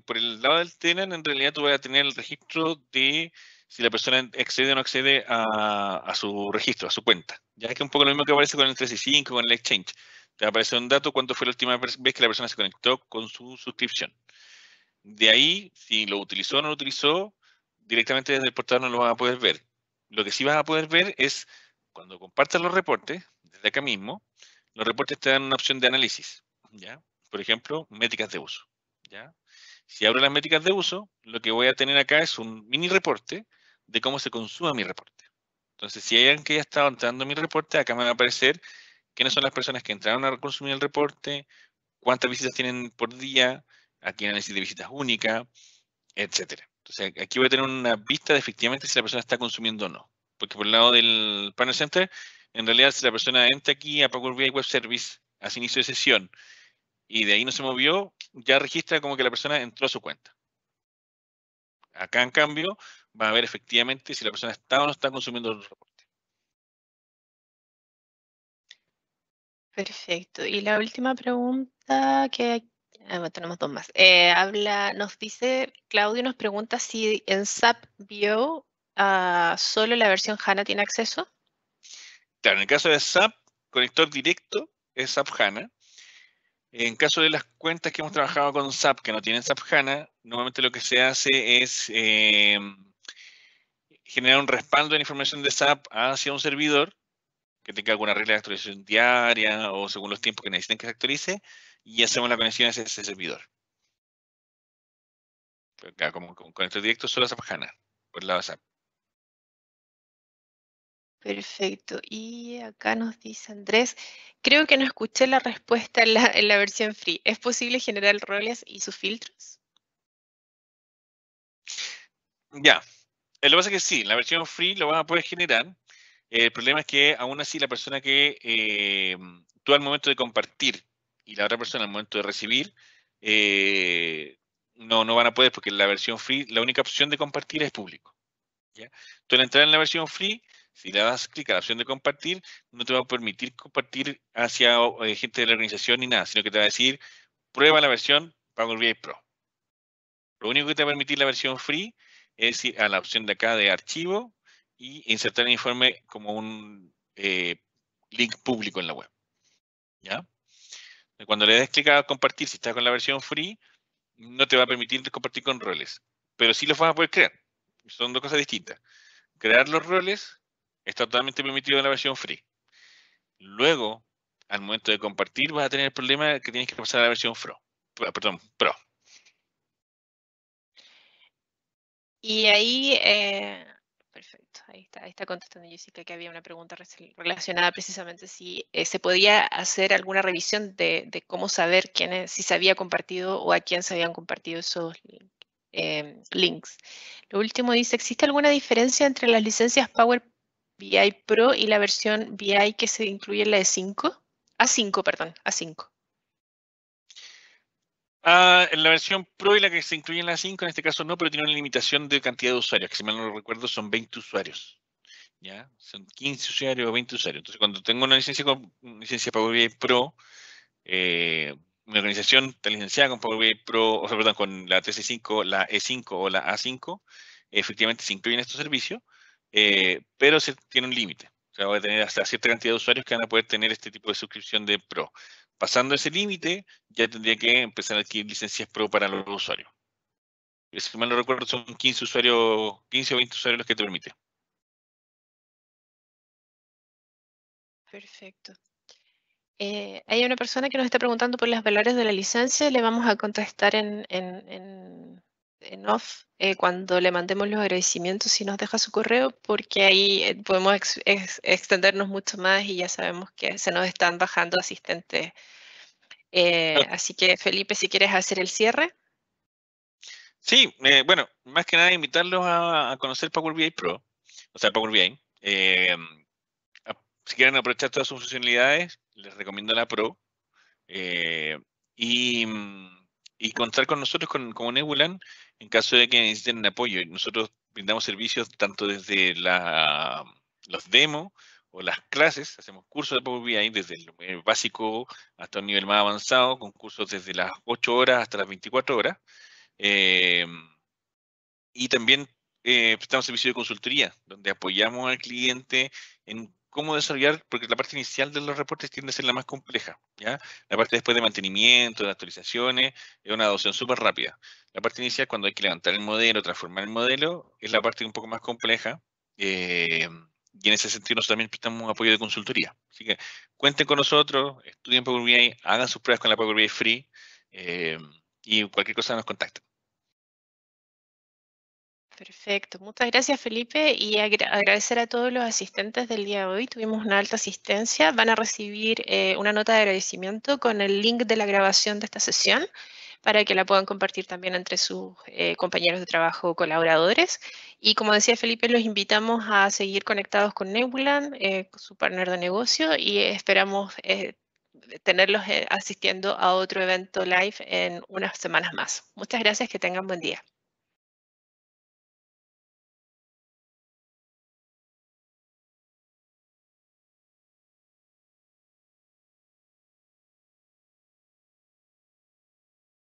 por el lado del tenant, en realidad tú vas a tener el registro de si la persona accede o no accede a su registro, a su cuenta. Ya es que un poco lo mismo que aparece con el 365, con el Exchange. Te va a aparecer un dato cuándo fue la última vez que la persona se conectó con su suscripción. De ahí, si lo utilizó o no lo utilizó, directamente desde el portal no lo vas a poder ver. Lo que sí vas a poder ver es cuando compartas los reportes, desde acá mismo, los reportes te dan una opción de análisis, ¿ya? Por ejemplo, métricas de uso, ¿ya? Si abro las métricas de uso, lo que voy a tener acá es un mini reporte de cómo se consume mi reporte. Entonces, si hay alguien que ya está entrando en mi reporte, acá me va a aparecer quiénes son las personas que entraron a consumir el reporte, cuántas visitas tienen por día, aquí análisis de visitas únicas, etcétera. Entonces, aquí voy a tener una vista de efectivamente si la persona está consumiendo o no. Porque por el lado del Partner Center, en realidad, si la persona entra aquí a Power BI Web Service, hace inicio de sesión, y de ahí no se movió, ya registra como que la persona entró a su cuenta. Acá, en cambio, va a ver efectivamente si la persona está o no está consumiendo el reporte. Perfecto. Y la última pregunta bueno, tenemos dos más. Nos dice, Claudio nos pregunta si en SAP Bio solo la versión HANA tiene acceso. Claro, en el caso de SAP, conector directo es SAP HANA. En caso de las cuentas que hemos trabajado con SAP que no tienen SAP HANA, normalmente lo que se hace es generar un respaldo de la información de SAP hacia un servidor que tenga alguna regla de actualización diaria o según los tiempos que necesiten que se actualice, y hacemos la conexión hacia ese servidor. Pero claro, como conector directo solo a SAP HANA, por el lado de SAP. Perfecto. Y acá nos dice Andrés, creo que no escuché la respuesta en la versión free. ¿Es posible generar roles y sus filtros? Ya, lo que pasa es que sí, la versión free lo vas a poder generar. El problema es que aún así la persona que tú al momento de compartir y la otra persona al momento de recibir, no van a poder porque la versión free, la única opción de compartir es público. ¿ya? Tú al entrar en la versión free, si le das clic a la opción de compartir, no te va a permitir compartir hacia gente de la organización ni nada, sino que te va a decir, prueba la versión Power BI Pro. Lo único que te va a permitir la versión free es ir a la opción de acá de archivo y insertar el informe como un link público en la web. ¿Ya? Cuando le des clic a compartir, si estás con la versión free, no te va a permitir compartir con roles, pero sí los vas a poder crear. Son dos cosas distintas. Crear los roles está totalmente permitido en la versión free. Luego, al momento de compartir, vas a tener el problema que tienes que pasar a la versión Pro. Y ahí, perfecto, ahí está contestando Jessica que había una pregunta relacionada precisamente si se podía hacer alguna revisión de cómo saber si se había compartido o a quién se habían compartido esos links. Lo último dice, ¿existe alguna diferencia entre las licencias Power BI Pro y la versión BI que se incluye en la E5? A5, perdón, A5. En la versión Pro y la que se incluye en la 5, en este caso no, pero tiene una limitación de cantidad de usuarios, que si mal no lo recuerdo son 20 usuarios. ¿Ya? Son 15 usuarios o 20 usuarios. Entonces, cuando tengo una licencia Power BI Pro, mi organización está licenciada con Power BI Pro, o sea, perdón, con la TC5, la E5 o la A5, efectivamente se incluyen estos servicios, pero se tiene un límite. O sea, voy a tener hasta cierta cantidad de usuarios que van a poder tener este tipo de suscripción de Pro. Pasando ese límite, ya tendría que empezar a adquirir licencias Pro para los usuarios. Si mal no recuerdo, son 15 usuarios, 15 o 20 usuarios los que te permite. Perfecto. Hay una persona que nos está preguntando por los valores de la licencia. Le vamos a contestar en off cuando le mandemos los agradecimientos si nos deja su correo, porque ahí podemos extendernos mucho más y ya sabemos que se nos están bajando asistentes. Así que, Felipe, si quieres hacer el cierre. Sí, bueno, más que nada invitarlos a conocer Power BI Pro, o sea, Power BI. Si quieren aprovechar todas sus funcionalidades, les recomiendo la Pro. eh, y, y contar con nosotros como Nebulan en caso de que necesiten apoyo. Nosotros brindamos servicios tanto desde los demos o las clases, hacemos cursos de Power BI desde el básico hasta un nivel más avanzado, con cursos desde las 8 horas hasta las 24 horas. Eh, y también prestamos servicio de consultoría, donde apoyamos al cliente en cómo desarrollar, porque la parte inicial de los reportes tiende a ser la más compleja, ¿ya? La parte después de mantenimiento, de actualizaciones, es una adopción súper rápida. La parte inicial, cuando hay que levantar el modelo, transformar el modelo, es la parte un poco más compleja. Y en ese sentido nosotros también prestamos apoyo de consultoría. Así que cuenten con nosotros, estudien Power BI, hagan sus pruebas con la Power BI Free, y cualquier cosa nos contacten. Perfecto. Muchas gracias, Felipe, y agradecer a todos los asistentes del día de hoy. Tuvimos una alta asistencia. Van a recibir una nota de agradecimiento con el link de la grabación de esta sesión para que la puedan compartir también entre sus compañeros de trabajo o colaboradores. Y como decía Felipe, los invitamos a seguir conectados con Nebulan, su partner de negocio, y esperamos tenerlos asistiendo a otro evento live en unas semanas más. Muchas gracias, que tengan buen día.